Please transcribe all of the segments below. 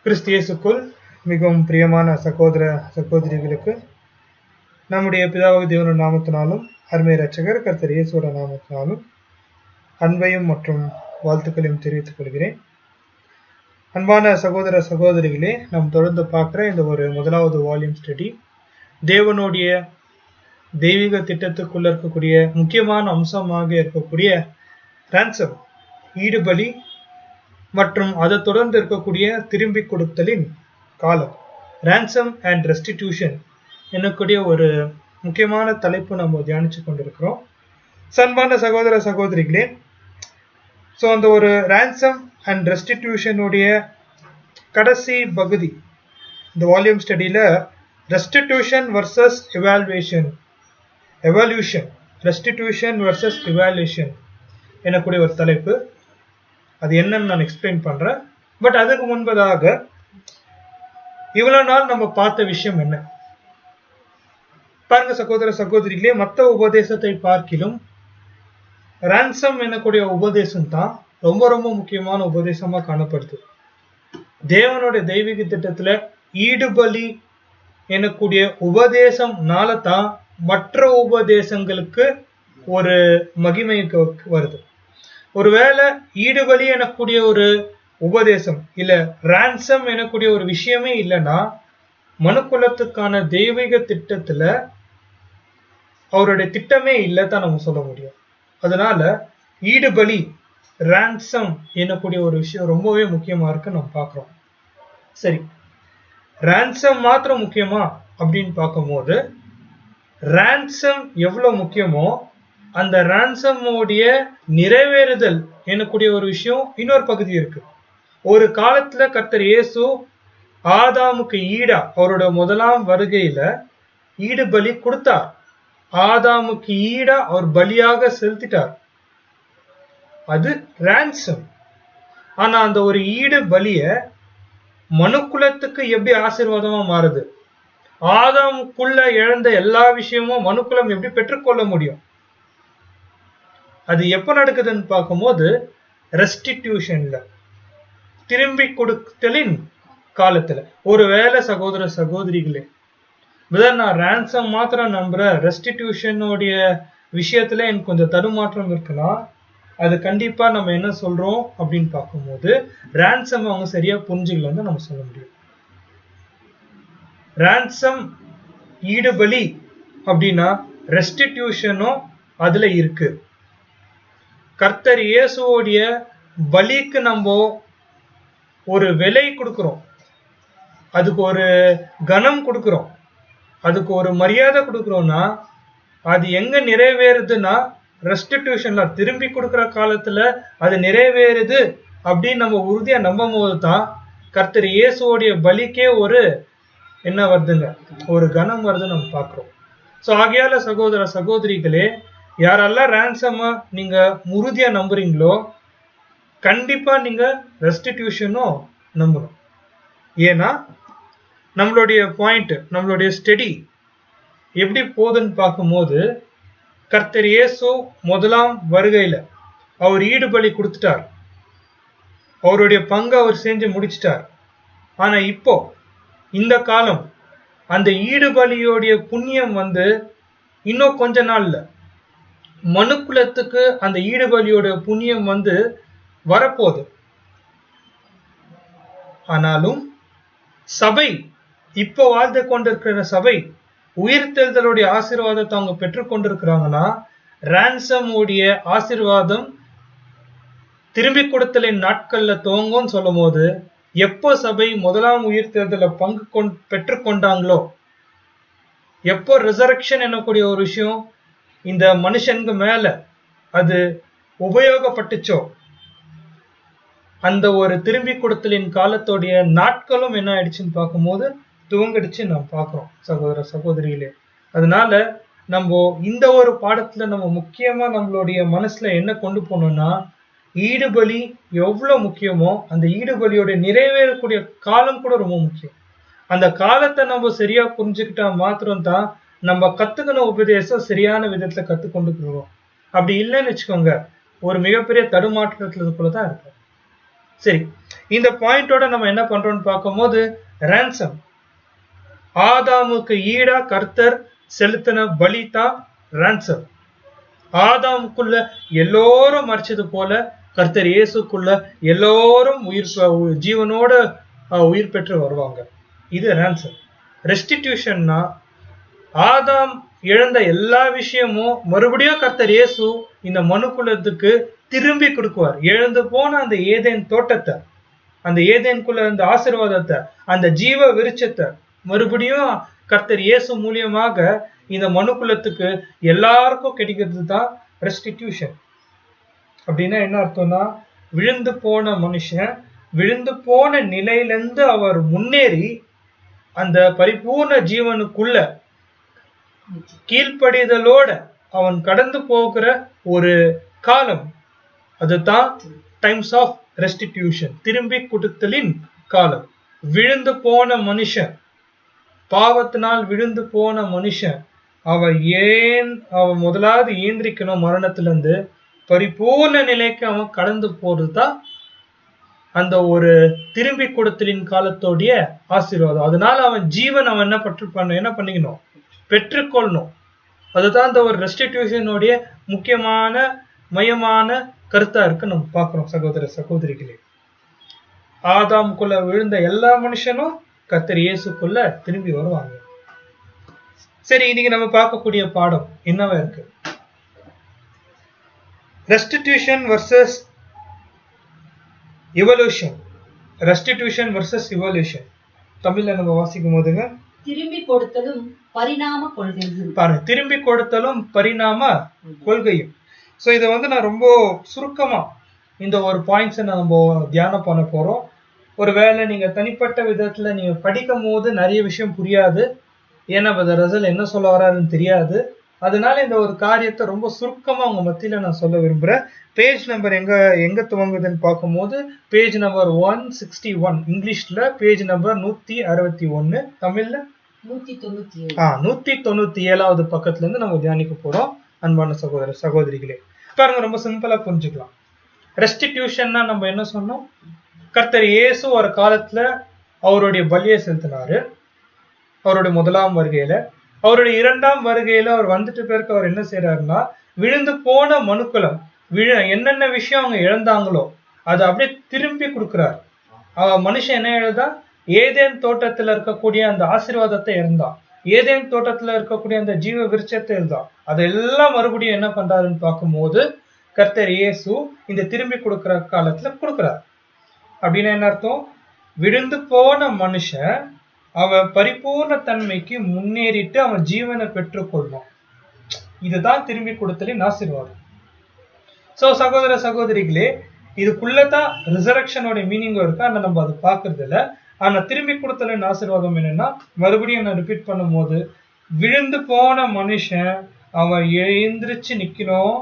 கிறிஸ்து இயேசுக்குள் மிகவும் பிரியமான சகோதர சகோதரிகளுக்கு நம்முடைய பிதாவாகிய தேவனுடைய நாமத்தினாலும் அருமை இரட்சகர் கர்த்தர் இயேசுவோட நாமத்தினாலும் அன்பையும் மற்றும் வாழ்த்துக்களையும் தெரிவித்துக் கொள்கிறேன். அன்பான சகோதர சகோதரிகளே, நாம் தொடர்ந்து பார்க்குற இந்த ஒரு முதலாவது வால்யூம் ஸ்டடி தேவனுடைய தெய்வீக திட்டத்துக்குள்ள இருக்கக்கூடிய முக்கியமான அம்சமாக இருக்கக்கூடிய ரான்சம், ஈடுபலி மற்றும் அதை தொடர்ந்து இருக்கக்கூடிய திரும்பி கொடுத்தலின் காலம், ரான்சம் அண்ட் ரெஸ்டிடியூஷன் என்னக்கூடிய ஒரு முக்கியமான தலைப்பு நம்ம தியானிச்சு கொண்டிருக்கிறோம். அன்பான சகோதர சகோதரிகளே, ஸோ அந்த ஒரு ரான்சம் அண்ட் ரெஸ்டிடியூஷனுடைய கடைசி பகுதி இந்த வால்யூம் ஸ்டடியில் restitution versus evolution restitution versus evolution எனக்கூடிய ஒரு தலைப்பு. அது என்னன்னு நான் எக்ஸ்பிளைன் பண்றேன். பட் அதுக்கு முன்பதாக இவ்வளவு நாள் நம்ம பார்த்த விஷயம் என்ன பாருங்க சகோதர சகோதரிகளே. மற்ற உபதேசத்தை பார்க்கிலும் ரான்சம் எனக்கூடிய உபதேசம் தான் ரொம்ப ரொம்ப முக்கியமான உபதேசமா காணப்படுது. தேவனுடைய தெய்வீக திட்டத்துல ஈடுபலி எனக்கூடிய உபதேசம்னால தான் மற்ற உபதேசங்களுக்கு ஒரு மகிமைக்கு வருது. ஒருவேளை ஈடுபலி எனக்கூடிய ஒரு உபதேசம் இல்ல ரான்சம் எனக்கூடிய ஒரு விஷயமே இல்லைன்னா மனுக்குலத்துக்கான தெய்வீக திட்டத்துல அவருடைய திட்டமே இல்லைதான் நம்ம சொல்ல முடியும். அதனால ஈடுபலி ரான்சம் எனக்கூடிய ஒரு விஷயம் ரொம்பவே முக்கியமா இருக்கு நம்ம பார்க்கிறோம். சரி, ரான்சம் மாத்திரம் முக்கியமா அப்படின்னு பார்க்கும்போது ரான்சம் எவ்வளவு முக்கியமோ அந்த ரான்சமோடைய நிறைவேறுதல் எனக்கூடிய ஒரு விஷயம் இன்னொரு பகுதி இருக்கு. ஒரு காலத்துல கர்த்தர் இயேசு ஆதாமுக்கு ஈடா அவரோட முதலாம் வருகையில ஈடு பலி கொடுத்தார். ஆதாமுக்கு ஈடா அவர் பலியாக செலுத்திட்டார். அது ரான்சம். ஆனா அந்த ஒரு ஈடு பலிய மனுக்குலத்துக்கு எப்படி ஆசீர்வாதமா மாறுது? ஆதாமுக்குள்ள இழந்த எல்லா விஷயமும் மனுக்குலம் எப்படி பெற்றுக்கொள்ள முடியும்? அது எப்ப நடக்குதுன்னு பார்க்கும்போது ரெஸ்டிடியூஷன்ல, திரும்பி கொடுத்தலின் காலத்துல. ஒருவேளை சகோதர சகோதரிகளே, நான் ரான்சம் மாத்திரம் நம்புற ரெஸ்டிடியூஷனுடைய விஷயத்துல எனக்கு கொஞ்சம் தடுமாற்றம் இருக்குன்னா அது கண்டிப்பா நம்ம என்ன சொல்றோம் அப்படின்னு பார்க்கும்போது ரான்சம் அவங்க சரியா புரிஞ்சுக்கலன்னு நம்ம சொல்ல முடியும். ரான்சம் ஈடுபலி அப்படின்னா ரெஸ்டிடியூஷனும் அதுல இருக்கு. கர்த்தர் இயேசுவோடைய பலிக்கு நம்ம ஒரு விலை கொடுக்கிறோம், அதுக்கு ஒரு கனம் கொடுக்கிறோம், அதுக்கு ஒரு மரியாதை கொடுக்கிறோம்னா அது எங்க நிறைவேறுதுன்னா ரெஸ்டிடியூஷன்ல, திரும்பி கொடுக்கிற காலத்துல அது நிறைவேறுது அப்படின்னு நம்ம உறுதியா நம்பும் போது தான் கர்த்தர் இயேசுவோடைய பலிக்கே ஒரு என்ன வருதுங்க, ஒரு கனம் வருது நம்ம பார்க்கிறோம். ஸோ ஆகையால சகோதர சகோதரிகளே, யாரெல்லாம் ரான்சமா நீங்க உறுதியா நம்புறீங்களோ கண்டிப்பா நீங்க ரெஸ்டிடியூஷனும் நம்பணும். ஏன்னா நம்மளுடைய பாயிண்ட், நம்மளுடைய ஸ்டடி எப்படி போகுதுன்னு பார்க்கும்போது கர்த்தர் இயேசு முதலாம் வருகையில அவர் ஈடுபலி கொடுத்துட்டார், அவருடைய பங்கு அவர் செஞ்சு முடிச்சிட்டார். ஆனா இப்போ இந்த காலம் அந்த ஈடுபலியோடைய புண்ணியம் இன்னும் கொஞ்ச நாள்ல மனுக்குலத்துக்கு அந்த ஈடுபலியோட புண்ணியம் வரப்போகுது. ஆனாலும் சபை, இப்போ வாழ்ந்து கொண்டிருக்கிற சபை உயிர்த்தெழுதலுடைய ஆசீர்வாதத்தை அவங்க பெற்றுக்கொண்டிருக்கிறாங்கன்னா ரான்சம் உடைய ஆசீர்வாதம் திரும்பி கொடுத்தலின் நாட்கள்ல துவங்கும் சொல்லும் போது எப்போ சபை முதலாம் உயிர்த்தெழுதல பங்கு பெற்றுக்கொண்டாங்களோ, எப்போ ரிசரக்ஷன் என்னக்கூடிய ஒரு விஷயம் இந்த மனுஷனுக்கு மேல அது உபயோகப்பட்டுச்சோ அந்த ஒரு திரும்பி கொடுத்தலின் காலத்தோடைய நாட்களும் என்ன ஆயிடுச்சுன்னு பார்க்கும்போது துவங்கிடுச்சு நாம் பார்க்கிறோம் சகோதர சகோதரிகளே. அதனால நம்ம இந்த ஒரு பாடத்துல நம்ம முக்கியமா நம்மளுடைய மனசுல என்ன கொண்டு போனோம்னா ஈடுபலி எவ்வளவு முக்கியமோ அந்த ஈடுபலியோட நிறைவேறக்கூடிய காலம் கூட ரொம்ப முக்கியம். அந்த காலத்தை நம்ம சரியா புரிஞ்சுக்கிட்டா மாத்திரம் தான் நம்ம கத்துக்கணும் உபதேசம் சரியான விதத்துல கத்துக்கொண்டு போவோம். அப்படி இல்லைன்னு வச்சுக்கோங்க, ஒரு மிகப்பெரிய தடுமாற்றத்துல போலதான் இருக்கும். சரி, இந்த பாயிண்டோட நம்ம என்ன பண்றோம்னு பார்க்கும்போது, ransom ஆதாமுக்கு ஈடா கர்த்தர் செலுத்தின பலி தான் ransom. ஆதாமுக்குள்ள எல்லோரும் மறிச்சது போல கர்த்தர் இயேசுக்குள்ள எல்லோரும் ஜீவனோட உயிர் பெற்று வருவாங்க. இது ransom. ரெஸ்டிடியூஷன்னா ஆதாம் இழந்த எல்லா விஷயமும் மறுபடியும் கர்த்தர் இயேசு இந்த மனுக்குலத்துக்கு திரும்பி கொடுக்குவார். இழந்து போன அந்த ஏதேன் தோட்டத்தை, அந்த ஏதேனுக்குள்ள அந்த ஆசீர்வாதத்தை, அந்த ஜீவ விருட்சத்தை மறுபடியும் கர்த்தர் இயேசு மூலியமாக இந்த மனுக்குலத்துக்கு எல்லாருக்கும் கிடைக்கிறது தான் ரெஸ்டிடியூஷன். அப்படின்னா என்ன அர்த்தம்னா, விழுந்து போன மனுஷன் விழுந்து போன நிலையிலிருந்து அவர் முன்னேறி அந்த பரிபூர்ண ஜீவனுக்குள்ள கீழ்ப்படிதலோட அவன் கடந்து போகிற ஒரு காலம், அதுதான் டைம்ஸ் ஆஃப் ரெஸ்டிடியூஷன், திரும்பி கொடுத்தலின் காலம். விழுந்து போன மனுஷன், பாவத்தினால் விழுந்து போன மனுஷன், அவன் முதலாவது ஏந்திரிக்கணும் மரணத்திலிருந்து பரிபூர்ண நிலைக்கு அவன் கடந்து போறதுதான் அந்த ஒரு திரும்பி கொடுத்தலின் காலத்தோடைய ஆசீர்வாதம். அதனால அவன் ஜீவன் அவன் என்ன பண்ணிக்கணும், பெற்றுக்கொள்ளணும். அதுதான் இந்த ஒரு ரெஸ்டிடியூஷனுடைய முக்கியமான மையமான கருத்தா இருக்கு நம்ம பார்க்கிறோம். சகோதர சகோதரிகளே, ஆதாமுக்குள்ள விழுந்த எல்லா மனுஷனும் கர்த்தர் இயேசுக்குள்ள திரும்பி வருவாங்க. சரி, இன்னைக்கு நம்ம பார்க்கக்கூடிய பாடம் என்னவா இருக்கு? Restitution versus evolution. Restitution versus evolution தமிழ்ல நம்ம வாசிக்கும் போதுங்க, திரும்பி கொடுத்தலும் பரிணாம கொள்கையும். பாருங்க, திரும்பி கொடுத்தலும் பரிணாம கொள்கையும். சோ இதை நான் ரொம்ப சுருக்கமா இந்த ஒரு பாயிண்ட்ஸ் நம்ம தியானம் பண்ண போறோம். ஒருவேளை நீங்க தனிப்பட்ட விதத்துல நீங்க படிக்கும் போது நிறைய விஷயம் புரியாது, ஏன்னா ரசல் என்ன சொல்ல வராருன்னு தெரியாது. அதனால இந்த ஒரு காரியத்தை ரொம்ப சுருக்கமா உங்க மத்தியில நான் சொல்ல விரும்புறேன். பேஜ் நம்பர் எங்க துவங்குதுன்னு பார்க்கும்போது பேஜ் நம்பர் 161, இங்கிலீஷ்ல பேஜ் நம்பர் 161, தமிழ்ல 197வது பக்கத்துல இருந்து நம்ம தியானிக்க போறோம். அன்பான சகோதர சகோதரிகளே, பாருங்க, ரொம்ப சிம்பிளா புரிஞ்சுக்கலாம். ரெஸ்டிடியூஷன்னா நம்ம என்ன சொன்னோம்? கர்த்தர் இயேசு ஒரு காலத்துல அவருடைய பலியை செலுத்தினாரு அவருடைய முதலாம் வருகையில. அவருடைய இரண்டாம் வருகையில அவர் வந்துட்டு பிறகு அவர் என்ன செய்யறாருன்னா, விழுந்து போன மனுக்குலம் என்னென்ன விஷயம் அவங்க இழந்தாங்களோ அதை அப்படியே திரும்பி கொடுக்கிறார். மனுஷன் என்ன எழுதா, ஏதேன் தோட்டத்துல இருக்கக்கூடிய அந்த ஆசீர்வாதத்தை இருந்தான், ஏதேன் தோட்டத்துல இருக்கக்கூடிய அந்த ஜீவ விருட்சத்தை இருந்தான், அதெல்லாம் மறுபடியும் என்ன பண்றாருன்னு பார்க்கும்போது கர்த்தர் இயேசு இந்த திரும்பி கொடுக்கிற காலத்துல கொடுக்கிறார். அப்படின்னா என்ன அர்த்தம்? விழுந்து போன மனுஷன் அவன் பரிபூர்ண தன்மைக்கு முன்னேறிட்டு அவன் ஜீவனை பெற்றுக்கொள்வான். இதுதான் திரும்பி கொடுத்தலின் ஆசீர்வாதம். சோ சகோதர சகோதரிகளே, இதுக்குள்ளதான் ரிசரக்ஷனோட மீனிங் இருக்கு, ஆனா நம்ம அதை பாக்குறது இல்ல. ஆனா திரும்பி கொடுத்தலின் ஆசீர்வாதம் என்னன்னா, மறுபடியும் நான் ரிப்பீட் பண்ணும் போது, விழுந்து போன மனுஷன் அவன் எழுந்திருச்சு நிக்கணும்,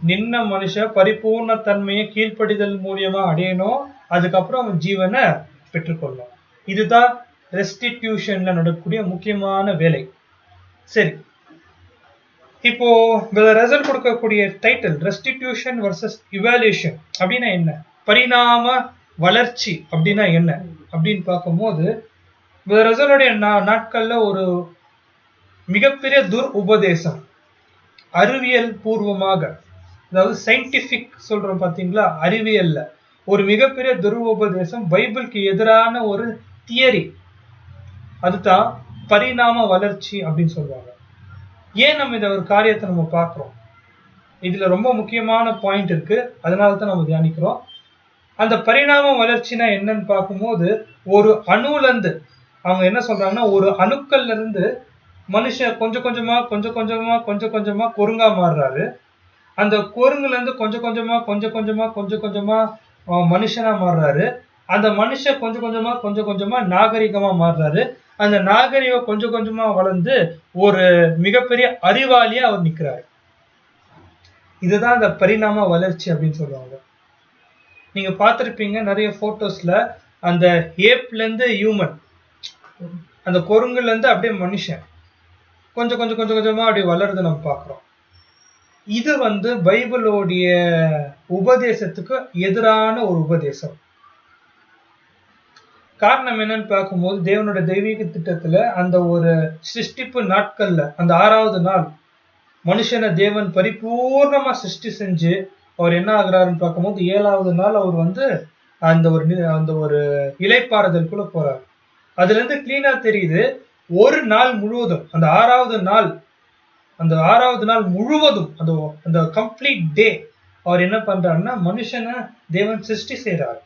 நின்ன மனுஷன் பரிபூர்ண தன்மையை கீழ்ப்படிதல் மூலியமா அடையணும், அதுக்கப்புறம் அவன் ஜீவனை பெற்றுக்கொள்ளும். இதுதான் ரெஸ்டிடியூஷன்ல நடக்கக்கூடிய முக்கியமான வேலை. சரி, இப்போ ரிசல்ட் கொடுக்கக்கூடிய டைட்டில் ரெஸ்டிடியூஷன் வர்சஸ் இவாலுவேஷன் அப்படின்னா என்ன, பரிணாம வளர்ச்சி அப்படின்னா என்ன அப்படின்னு பார்க்கும்போது, ரிசல்ட்டுடைய நாட்கள்ல ஒரு மிகப்பெரிய உபதேசம், அறிவியல் பூர்வமாக, அதாவது சயின்டிபிக் சொல்றோம் பாத்தீங்களா, அறிவியல்ல ஒரு மிகப்பெரிய உபதேசம், பைபிளுக்கு எதிரான ஒரு தியரி, அதுதான் பரிணாம வளர்ச்சி அப்படின்னு சொல்லுவாங்க. ஏன் நம்ம இந்த ஒரு காரியத்தை நம்ம பார்க்கிறோம்? இதுல ரொம்ப முக்கியமான பாயிண்ட் இருக்கு, அதனாலதான் நம்ம தியானிக்கிறோம். அந்த பரிணாம வளர்ச்சினா என்னன்னு பார்க்கும்போது, ஒரு அணுல இருந்து அவங்க என்ன சொல்றாங்கன்னா, ஒரு அணுக்கள்ல இருந்து மனுஷன் கொஞ்சம் கொஞ்சமா குரங்கா மாறுறாரு. அந்த குரங்குல இருந்து கொஞ்சம் கொஞ்சமா மனுஷனா மாறுறாரு. அந்த மனுஷன் கொஞ்சம் கொஞ்சமா நாகரிகமா மாறுறாரு. அந்த நாகரிகம் கொஞ்சம் கொஞ்சமா வளர்ந்து ஒரு மிகப்பெரிய அறிவாளியா அவர் நிக்கிறாரு. இதுதான் அந்த பரிணாம வளர்ச்சி அப்படின்னு சொல்லுவாங்க. நீங்க பார்த்திருப்பீங்க நிறைய போட்டோஸ்ல, அந்த ஏப்ல இருந்து ஹியூமன், அந்த குரங்குல இருந்து அப்படியே மனுஷன் கொஞ்சம் கொஞ்சமா அப்படி வளருது நம்ம பார்க்கிறோம். இது பைபிளோடைய உபதேசத்துக்கு எதிரான ஒரு உபதேசம். காரணம் என்னன்னு பார்க்கும்போது தேவனோட தெய்வீக திட்டத்துல அந்த ஒரு சிருஷ்டிப்பு நாட்கள்ல அந்த 6வது நாள் மனுஷனை தேவன் பரிபூர்ணமா சிருஷ்டி செஞ்சு அவர் என்ன ஆகுறாருன்னு பார்க்கும்போது 7வது நாள் அவர் வந்து அந்த ஒரு இலைப்பாறுதலுக்குள்ள போறாரு. அதுல இருந்து கிளீனா தெரியுது ஒரு நாள் முழுவதும் அந்த 6வது நாள் முழுவதும் அந்த கம்ப்ளீட் டே அவர் என்ன பண்றாருன்னா மனுஷனை தேவன் சிருஷ்டி செய்யறாரு.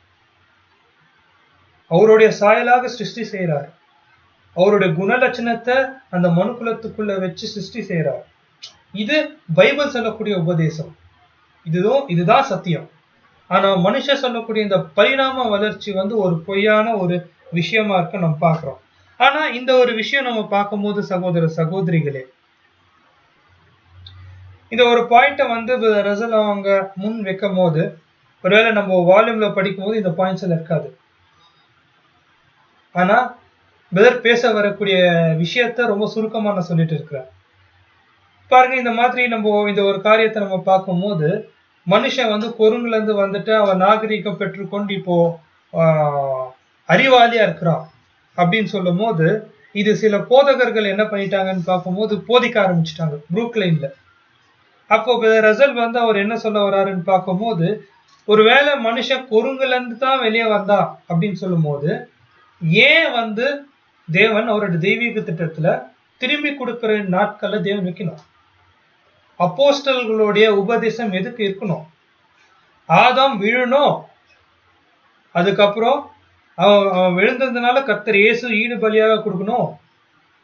அவருடைய சாயலாக சிருஷ்டி செய்யறாரு. அவருடைய குணலட்சணத்தை அந்த மனுக்குலத்துக்குள்ள வச்சு சிருஷ்டி செய்யறாரு. இது பைபிள் சொல்லக்கூடிய உபதேசம். இதுதான் சத்தியம். ஆனா மனுஷன் சொல்லக்கூடிய இந்த பரிணாம வளர்ச்சி வந்து ஒரு பொய்யான ஒரு விஷயமா இருக்க நம்ம பார்க்கிறோம். ஆனா இந்த ஒரு விஷயம் நம்ம பார்க்கும்போது சகோதர சகோதரிகளே, இந்த ஒரு பாயிண்ட வந்து ரசல் அவங்க முன் வைக்கும் போது ஒருவேளை நம்ம வால்யூம்ல படிக்கும் போது இந்த பாயிண்ட்ஸ் எல்லாம் இருக்காது. ஆனா பிரதர் பேச வரக்கூடிய விஷயத்த ரொம்ப சுருக்கமா நான் சொல்லிட்டு இருக்கிறேன். பாருங்க, இந்த மாதிரி நம்ம இந்த ஒரு காரியத்தை நம்ம பார்க்கும்போது மனுஷன் வந்து குரங்குல இருந்து வந்துட்டு அவன் நாகரீகம் பெற்றுக்கொண்டு இப்போ அறிவாளியா இருக்கிறான் அப்படின்னு சொல்லும் போது இது சில போதகர்கள் என்ன பண்ணிட்டாங்கன்னு பார்க்கும்போது போதிக்க ஆரம்பிச்சுட்டாங்க புரூக்லைன்ல. அப்போ ரசல் வந்து அவர் என்ன சொல்ல வர்றாருன்னு பார்க்கும்போது ஒருவேளை மனுஷன் குரங்குல இருந்து தான் வெளியே வந்தான் அப்படின்னு சொல்லும் போது ஏன் வந்து தேவன் அவரோட தெய்வீக திட்டத்துல திரும்பி கொடுக்கிற நாட்கள்ல தேவன் வைக்கணும்? அப்போஸ்தலர்களுடைய உபதேசம் எதுக்கு இருக்கணும்? ஆதாம் விழணும், அதுக்கப்புறம் அவன் விழுந்ததுனால கர்த்தர் இயேசு ஈடு பலியாக கொடுக்கணும்,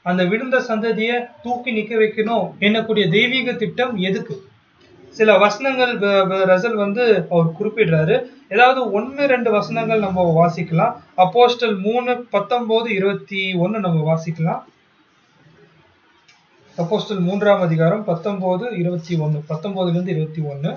அந்த விழுந்த சந்ததியை தூக்கி நிக்க வைக்கணும் என்னக்கூடிய தெய்வீக திட்டம் எதுக்கு? சில வசனங்கள் ரசல் வந்து அவர் குறிப்பிடுறாரு. ஏதாவது 1-2 வசனங்கள் நம்ம வாசிக்கலாம். அப்போஸ்தல் 3:19-21 நம்ம வாசிக்கலாம். அப்போஸ்தல் 3ஆம் அதிகாரம் 19-21 19லிருந்து 21.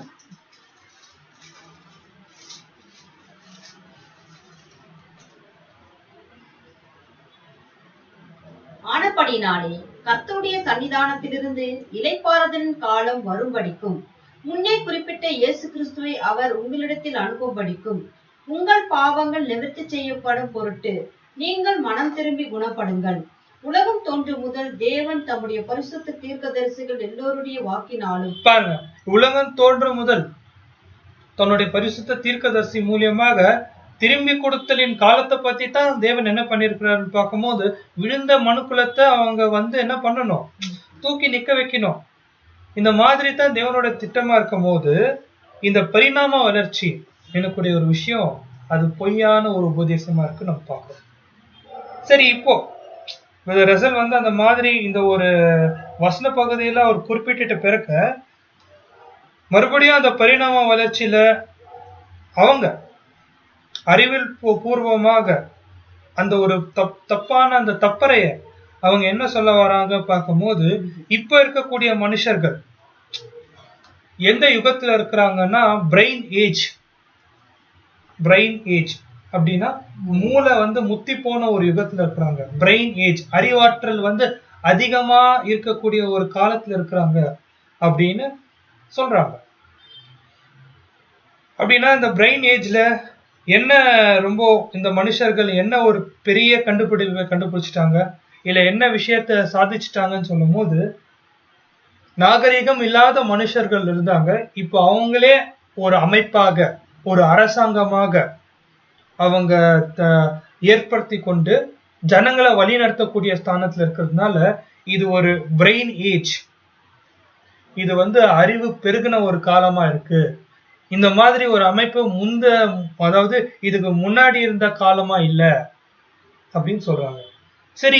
ஆனபடினாலே கர்த்தருடைய சன்னிதானத்திலிருந்து இளைப்பாறுதலின் காலம் வரும்படிக்கும் முன்னே குறிப்பிட்ட இயேசு கிறிஸ்துவை அவர் உங்களிடத்தில் அனுப்பும்படிக்கும் உங்கள் பாவங்கள் நிவர்த்தி செய்யப்படும் பொருட்டு நீங்கள் மனம் திரும்பி குணப்படுங்கள். உலகம் தோன்றும் முதல் தேவன் தம்முடைய பரிசுத்த தீர்க்கதரிசிகள் எல்லோருடைய வாக்கினாலும் பாருங்க, உலகம் தோன்றும் முதல் தன்னுடைய பரிசுத்த தீர்க்கதரிசி மூலியமாக திரும்பி கொடுத்தலின் காலத்தை பத்தி தான் தேவன் என்ன பண்ணிருக்கிறாருன்னு பார்க்கும்போது விழுந்த மனுக்குலத்தை அவங்க வந்து என்ன பண்ணணும்? தூக்கி நிக்க வைக்கணும். இந்த மாதிரி தான் தேவனோட திட்டமா இருக்கும் போது இந்த பரிணாம வளர்ச்சி எனக்குடைய ஒரு விஷயம் அது பொய்யான ஒரு உபதேசமா இருக்கு நம்ம பார்க்கிறோம். சரி, இப்போ ரசல் வந்து அந்த மாதிரி இந்த ஒரு வசன பகுதியில அவர் குறிப்பிட்ட பிறகு மறுபடியும் அந்த பரிணாம வளர்ச்சியில அவங்க அறிவில் பூர்வமாக அந்த ஒரு தப்பான அந்த தப்பறைய அவங்க என்ன சொல்ல வராங்க பார்க்கும்போது இப்ப இருக்கக்கூடிய மனுஷர்கள் எந்த யுகத்துல இருக்கிறாங்கன்னா பிரெயின் ஏஜ் அப்படின்னா மூளை வந்து முத்தி போன ஒரு யுகத்துல இருக்கிறாங்க. பிரெயின் ஏஜ், அறிவாற்றல் வந்து அதிகமா இருக்கக்கூடிய ஒரு காலத்துல இருக்கிறாங்க அப்படின்னு சொல்றாங்க. அப்படின்னா இந்த பிரெயின் ஏஜ்ல என்ன ரொம்ப இந்த மனுஷர்கள் என்ன ஒரு பெரிய கண்டுபிடிச்சிட்டாங்க, இல்ல என்ன விஷயத்த சாதிச்சுட்டாங்கன்னு சொல்லும் போது நாகரிகம் இல்லாத மனுஷர்கள் இருந்தாங்க. இப்போ அவங்களே ஒரு அமைப்பாக ஒரு அரசாங்கமாக அவங்க ஏற்படுத்தி கொண்டு ஜனங்களை வழி நடத்தக்கூடிய ஸ்தானத்துல இருக்கிறதுனால இது ஒரு பிரெயின் ஏஜ், இது வந்து அறிவு பெருகின ஒரு காலமா இருக்கு. இந்த மாதிரி ஒரு அமைப்பு அதாவது இதுக்கு முன்னாடி இருந்த காலமா இல்ல அப்படின்னு சொல்றாங்க. சரி,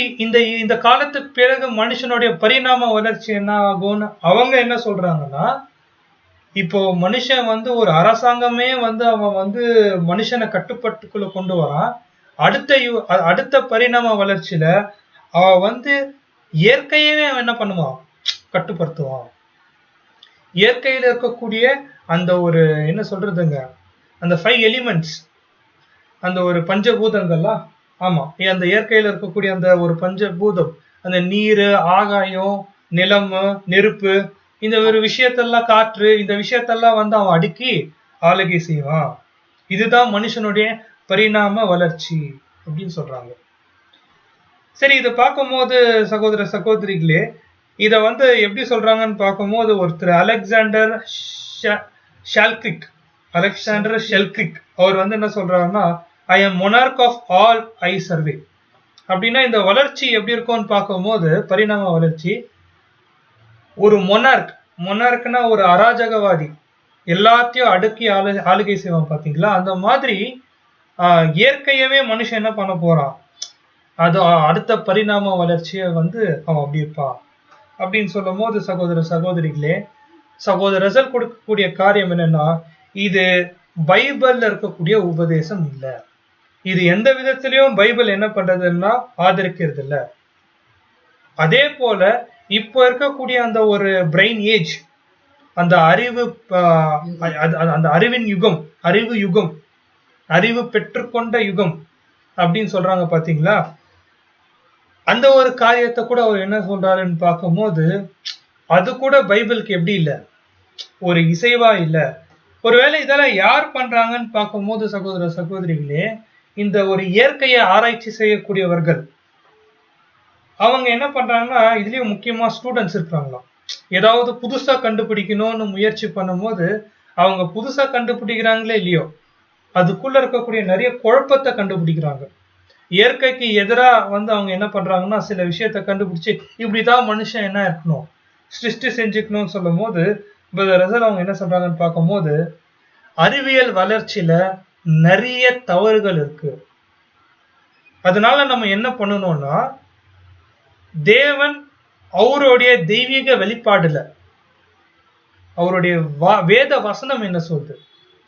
இந்த காலத்துக்கு பிறகு மனுஷனுடைய பரிணாம வளர்ச்சி என்ன ஆகும்னு அவங்க என்ன சொல்றாங்கன்னா, இப்போ மனுஷன் வந்து ஒரு அரசாங்கமே வந்து அவன் வந்து மனுஷனை கட்டுப்பாட்டுக்குள்ள கொண்டு வரான். அடுத்த பரிணாம வளர்ச்சியில அவன் வந்து இயற்கையவே அவன் என்ன பண்ணுவான்? கட்டுப்படுத்துவான். இயற்கையில இருக்கக்கூடிய அந்த ஒரு என்ன சொல்றதுங்க, அந்த 5 எலிமெண்ட்ஸ், அந்த ஒரு பஞ்சபூதங்கள்லாம், ஆமா, அந்த இயற்கையில இருக்கக்கூடிய அந்த ஒரு பஞ்சபூதம், அந்த நீர், ஆகாயம், நிலம், நெருப்பு, இந்த ஒரு விஷயத்தெல்லாம், காற்று, இந்த விஷயத்தெல்லாம் வந்து அவன் அடுக்கி ஆளுகை செய்வான். இதுதான் மனுஷனுடைய பரிணாம வளர்ச்சி. அப்படின்னு சொல்றாங்க. சரி, இதை பார்க்கும்போது சகோதர சகோதரிகளே, இத எப்படி சொல்றாங்கன்னு பார்க்கும்போது ஒருத்தர் அலெக்சாண்டர் ஷெல்கிக் அவர் என்ன சொல்றாருன்னா, I am monarch of all I survey. அப்படின்னா இந்த வளர்ச்சி எப்படி இருக்கும்னு பார்க்கும்போது, பரிணாம வளர்ச்சி, ஒரு மொனார்க்னா ஒரு அராஜகவாதி, எல்லாத்தையும் அடக்கி ஆளுகை செய்வான் பாத்தீங்களா, அந்த மாதிரி இயற்கையவே மனுஷன் என்ன பண்ண போறான், அது அடுத்த பரிணாம வளர்ச்சியை அவன் அப்படி இருப்பான் அப்படின்னு சொல்லும் போது, சகோதர சகோதரிகளே, சகோதரர்கள் கொடுக்கக்கூடிய காரியம் என்னன்னா, இது பைபிள்ல இருக்கக்கூடிய உபதேசம் இல்ல. இது எந்த விதத்திலையும் பைபிள் என்ன பண்றதுன்னா ஆதரிக்கிறது இல்ல. அதே போல இப்போ இருக்கக்கூடிய அந்த ஒரு பிரெயின் ஏஜ், அந்த அந்த அறிவின் யுகம், அறிவு பெற்றுக்கொண்ட யுகம் அப்படின்னு சொல்றாங்க பாத்தீங்களா, அந்த ஒரு காரியத்தை கூட அவர் என்ன சொல்றாருன்னு பார்க்கும்போது, அது கூட பைபிளுக்கு எப்படி இல்ல, ஒரு இசைவா இல்ல. ஒருவேளை இதெல்லாம் யார் பண்றாங்கன்னு பார்க்கும்போது சகோதர சகோதரிகளே, இந்த ஒரு இயற்கையை ஆராய்ச்சி செய்யக்கூடியவர்கள், அவங்க என்ன பண்றாங்கன்னா, இதுலயும் முக்கியமா ஸ்டூடெண்ட்ஸ் இருக்காங்களாம். ஏதாவது புதுசா கண்டுபிடிக்கணும்னு முயற்சி பண்ணும்போது, அவங்க புதுசா கண்டுபிடிக்கிறாங்களே இல்லையோ, அதுக்குள்ள இருக்கக்கூடிய நிறைய குழப்பத்தை கண்டுபிடிக்கிறாங்க. இயற்கைக்கு எதிரா அவங்க என்ன பண்றாங்கன்னா, சில விஷயத்த கண்டுபிடிச்சு இப்படிதான் மனுஷன் என்ன இருக்கணும், சிருஷ்டி செஞ்சுக்கணும்னு சொல்லும் போது, அவங்க என்ன சொல்றாங்கன்னு பார்க்கும்போது, அறிவியல் வளர்ச்சியில நிறைய தவறுகள் இருக்கு. அதனால நம்ம என்ன பண்ணணும்னா, தேவன் அவருடைய தெய்வீக வெளிப்பாடுல, அவருடைய வேத வசனம் என்ன சொல்லுது,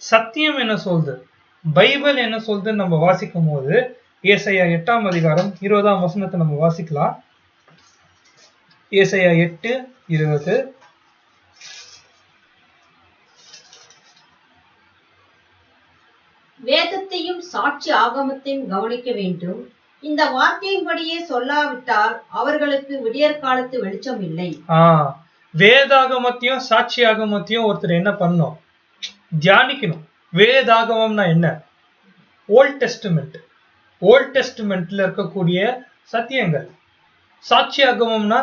சத்தியம் என்ன சொல்லுது, பைபிள் என்ன சொல்லுதுன்னு நம்ம வாசிக்கும் போது, ஏசாயா 8ஆம் அதிகாரம் 20ஆம் வசனத்தை நம்ம வாசிக்கலாம். ஏசாயா 8:20. வேதத்தையும் சாட்சி ஆகமத்தையும் கவனிக்க வேண்டும். இந்த வார்த்தையின்படியே சொல்லாவிட்டால் அவர்களுக்கு விடியற் காலத்து வெளிச்சம் இல்லை. வேதாகமத்தையும் சாட்சி ஆகமத்தையும் ஒருத்தர் என்ன பண்ணணும், தியானிக்கணும். வேதாகமம்னா என்ன, ஓல்ட் டெஸ்டமெண்ட், ஓல்ட் டெஸ்டமெண்ட்ல இருக்கக்கூடிய சத்தியங்கள். சாட்சி ஆகமம்னா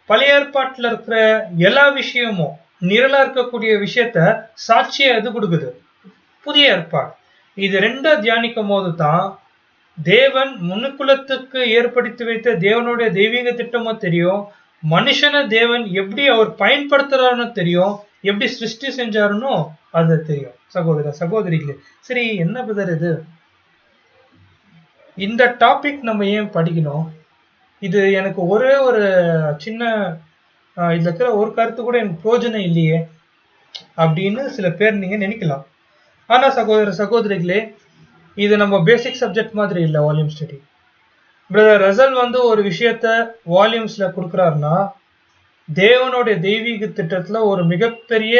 பழைய ஏற்பாட்டுல இருக்கிற எல்லா விஷயமும், நிரலா இருக்கக்கூடிய விஷயத்த சாட்சியா எது கொடுக்குது, புதிய ஏற்பாடு. இது ரெண்டும் தியானிக்கும் போது தான் தேவன் மனுக்குலத்துக்கு ஏற்படுத்தி வைத்த தேவனுடைய தெய்வீக திட்டமும் தெரியும், மனுஷனை தேவன் எப்படி அவர் பயன்படுத்துறாருன்னு தெரியும், எப்படி சிருஷ்டி செஞ்சாருன்னு அது தெரியும். சகோதர சகோதரிகளே, சரி என்ன பிரதர் இது, இந்த டாபிக் நம்ம ஏன் படிக்கணும், இது எனக்கு ஒரே ஒரு சின்ன இதுல இருக்கிற ஒரு கருத்து கூட எனக்கு பிரயோஜனம் இல்லையே அப்படின்னு சில பேர் நீங்க நினைக்கலாம். ஆனா சகோதர சகோதரிகளே, இது நம்ம பேசிக் சப்ஜெக்ட் மாதிரி இல்லை வால்யூம் ஸ்டடி. பிரதர் ரசல் ஒரு விஷயத்த வால்யூம்ஸ்ல கொடுக்குறாருன்னா, தேவனுடைய தெய்வீக திட்டத்துல ஒரு மிகப்பெரிய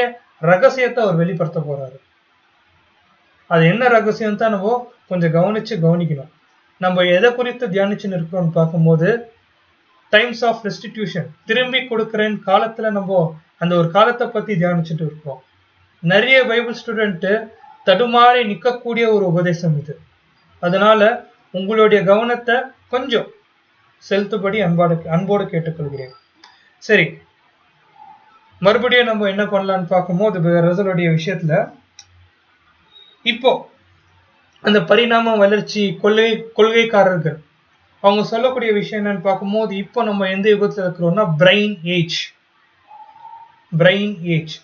ரகசியத்தை அவர் வெளிப்படுத்த போறாரு. அது என்ன ரகசியம் தான் நம்ம கொஞ்சம் கவனிக்கணும். நம்ம எதை குறித்து தியானிச்சுன்னு இருக்கிறோம்னு பார்க்கும்போது, டைம்ஸ் ஆஃப் ரெஸ்டிடியூஷன், திரும்பி கொடுக்கிறேன் காலத்துல நம்ம அந்த ஒரு காலத்தை பத்தி தியானிச்சுட்டு இருக்கோம். நிறைய பைபிள் ஸ்டூடெண்ட் தடுமாறி நிற்கக்கூடிய ஒரு உபதேசம் இது. அதனால உங்களுடைய கவனத்தை கொஞ்சம் செலுத்தும்படி அன்போடு கேட்டுக்கொள்கிறேன். சரி, மறுபடியும் நம்ம என்ன பண்ணலாம்னு பார்க்கும்போது, ரசலுடைய விஷயத்துல இப்போ அந்த பரிணாம வளர்ச்சி கொள்கைக்காரர்கள் அவங்க சொல்லக்கூடிய விஷயம் என்னன்னு பார்க்கும்போது, இப்போ நம்ம எந்த யுகத்துல இருக்கிறோம்னா பிரெயின் ஏஜ்,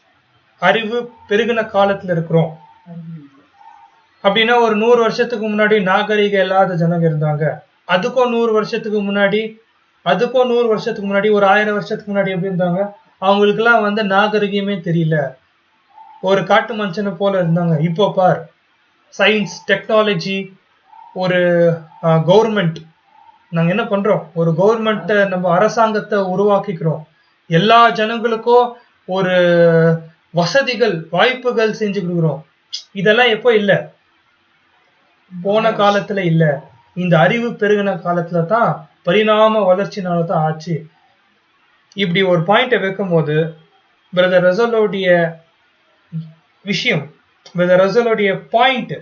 அறிவு பெருகின காலத்துல இருக்கிறோம். அப்படின்னா ஒரு 100 வருஷத்துக்கு முன்னாடி நாகரிகம் இல்லாத ஜனங்க இருந்தாங்க, அதுக்கும் 100 வருஷத்துக்கு முன்னாடி, ஒரு 1000 வருஷத்துக்கு முன்னாடி எப்படி இருந்தாங்க, அவங்களுக்கு எல்லாம் நாகரிகமே தெரியல, ஒரு காட்டு மனுஷனை போல இருந்தாங்க. இப்போ பார், சயின்ஸ், டெக்னாலஜி, ஒரு கவர்மெண்ட், நாங்க என்ன பண்றோம், ஒரு கவர்மெண்ட், நம்ம அரசாங்கத்தை உருவாக்கிக்கிறோம், எல்லா ஜனங்களுக்கும் ஒரு வசதிகள் வாய்ப்புகள் செஞ்சு கொடுக்குறோம். இதெல்லாம் எப்போ இல்ல, போன காலத்துல இல்ல, இந்த அறிவு பெருகின காலத்துல தான், பரிணாம வளர்ச்சினால தான் ஆச்சு. இப்படி ஒரு பாயிண்ட வைக்கும் போது பிரதர் ரசலோடைய விஷயம் ரசலுடைய பாயிண்ட்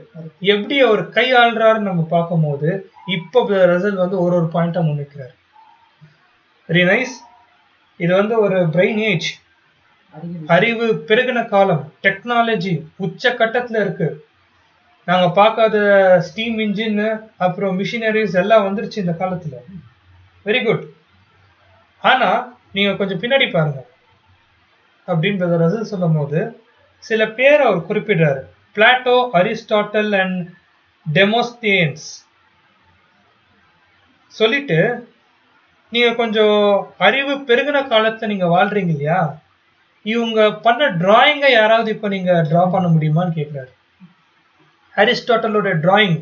எப்படி அவர் கையாளுறாருன்னு நம்ம பார்க்கும்போது இப்போ ரசல் வந்து ஒரு பாயிண்டா முன்னிக்கிறார். Very nice. இது வந்து ஒரு பிரெயின் ஏஜ், அறிவு பெருகின காலம், டெக்னாலஜி உச்ச கட்டத்துல இருக்கு. நாங்க பார்க்காத ஸ்டீம் இன்ஜின் அப்புறம் மிஷினரிஸ் எல்லாம் வந்துருச்சு இந்த காலத்துல. Very good. ஆனா நீங்க கொஞ்சம் பின்னாடி பாருங்க அப்படின்றத ரசல் சொல்லும் போது சில பேர் அவர் குறிப்பிடுறாரு. பிளாட்டோ, அரிஸ்டாட்டல் அண்ட் டெமோஸ்தேன்ஸ் சொல்லிட்டு நீங்க கொஞ்சம் அறிவு பெருகின காலத்துல நீங்க வாழ்றீங்க இல்லையா, இவங்க பண்ண டிராயிங்க யாராவது இப்ப நீங்க டிரா பண்ண முடியுமான்னு கேட்கிறாரு. அரிஸ்டாட்டலோட டிராயிங்,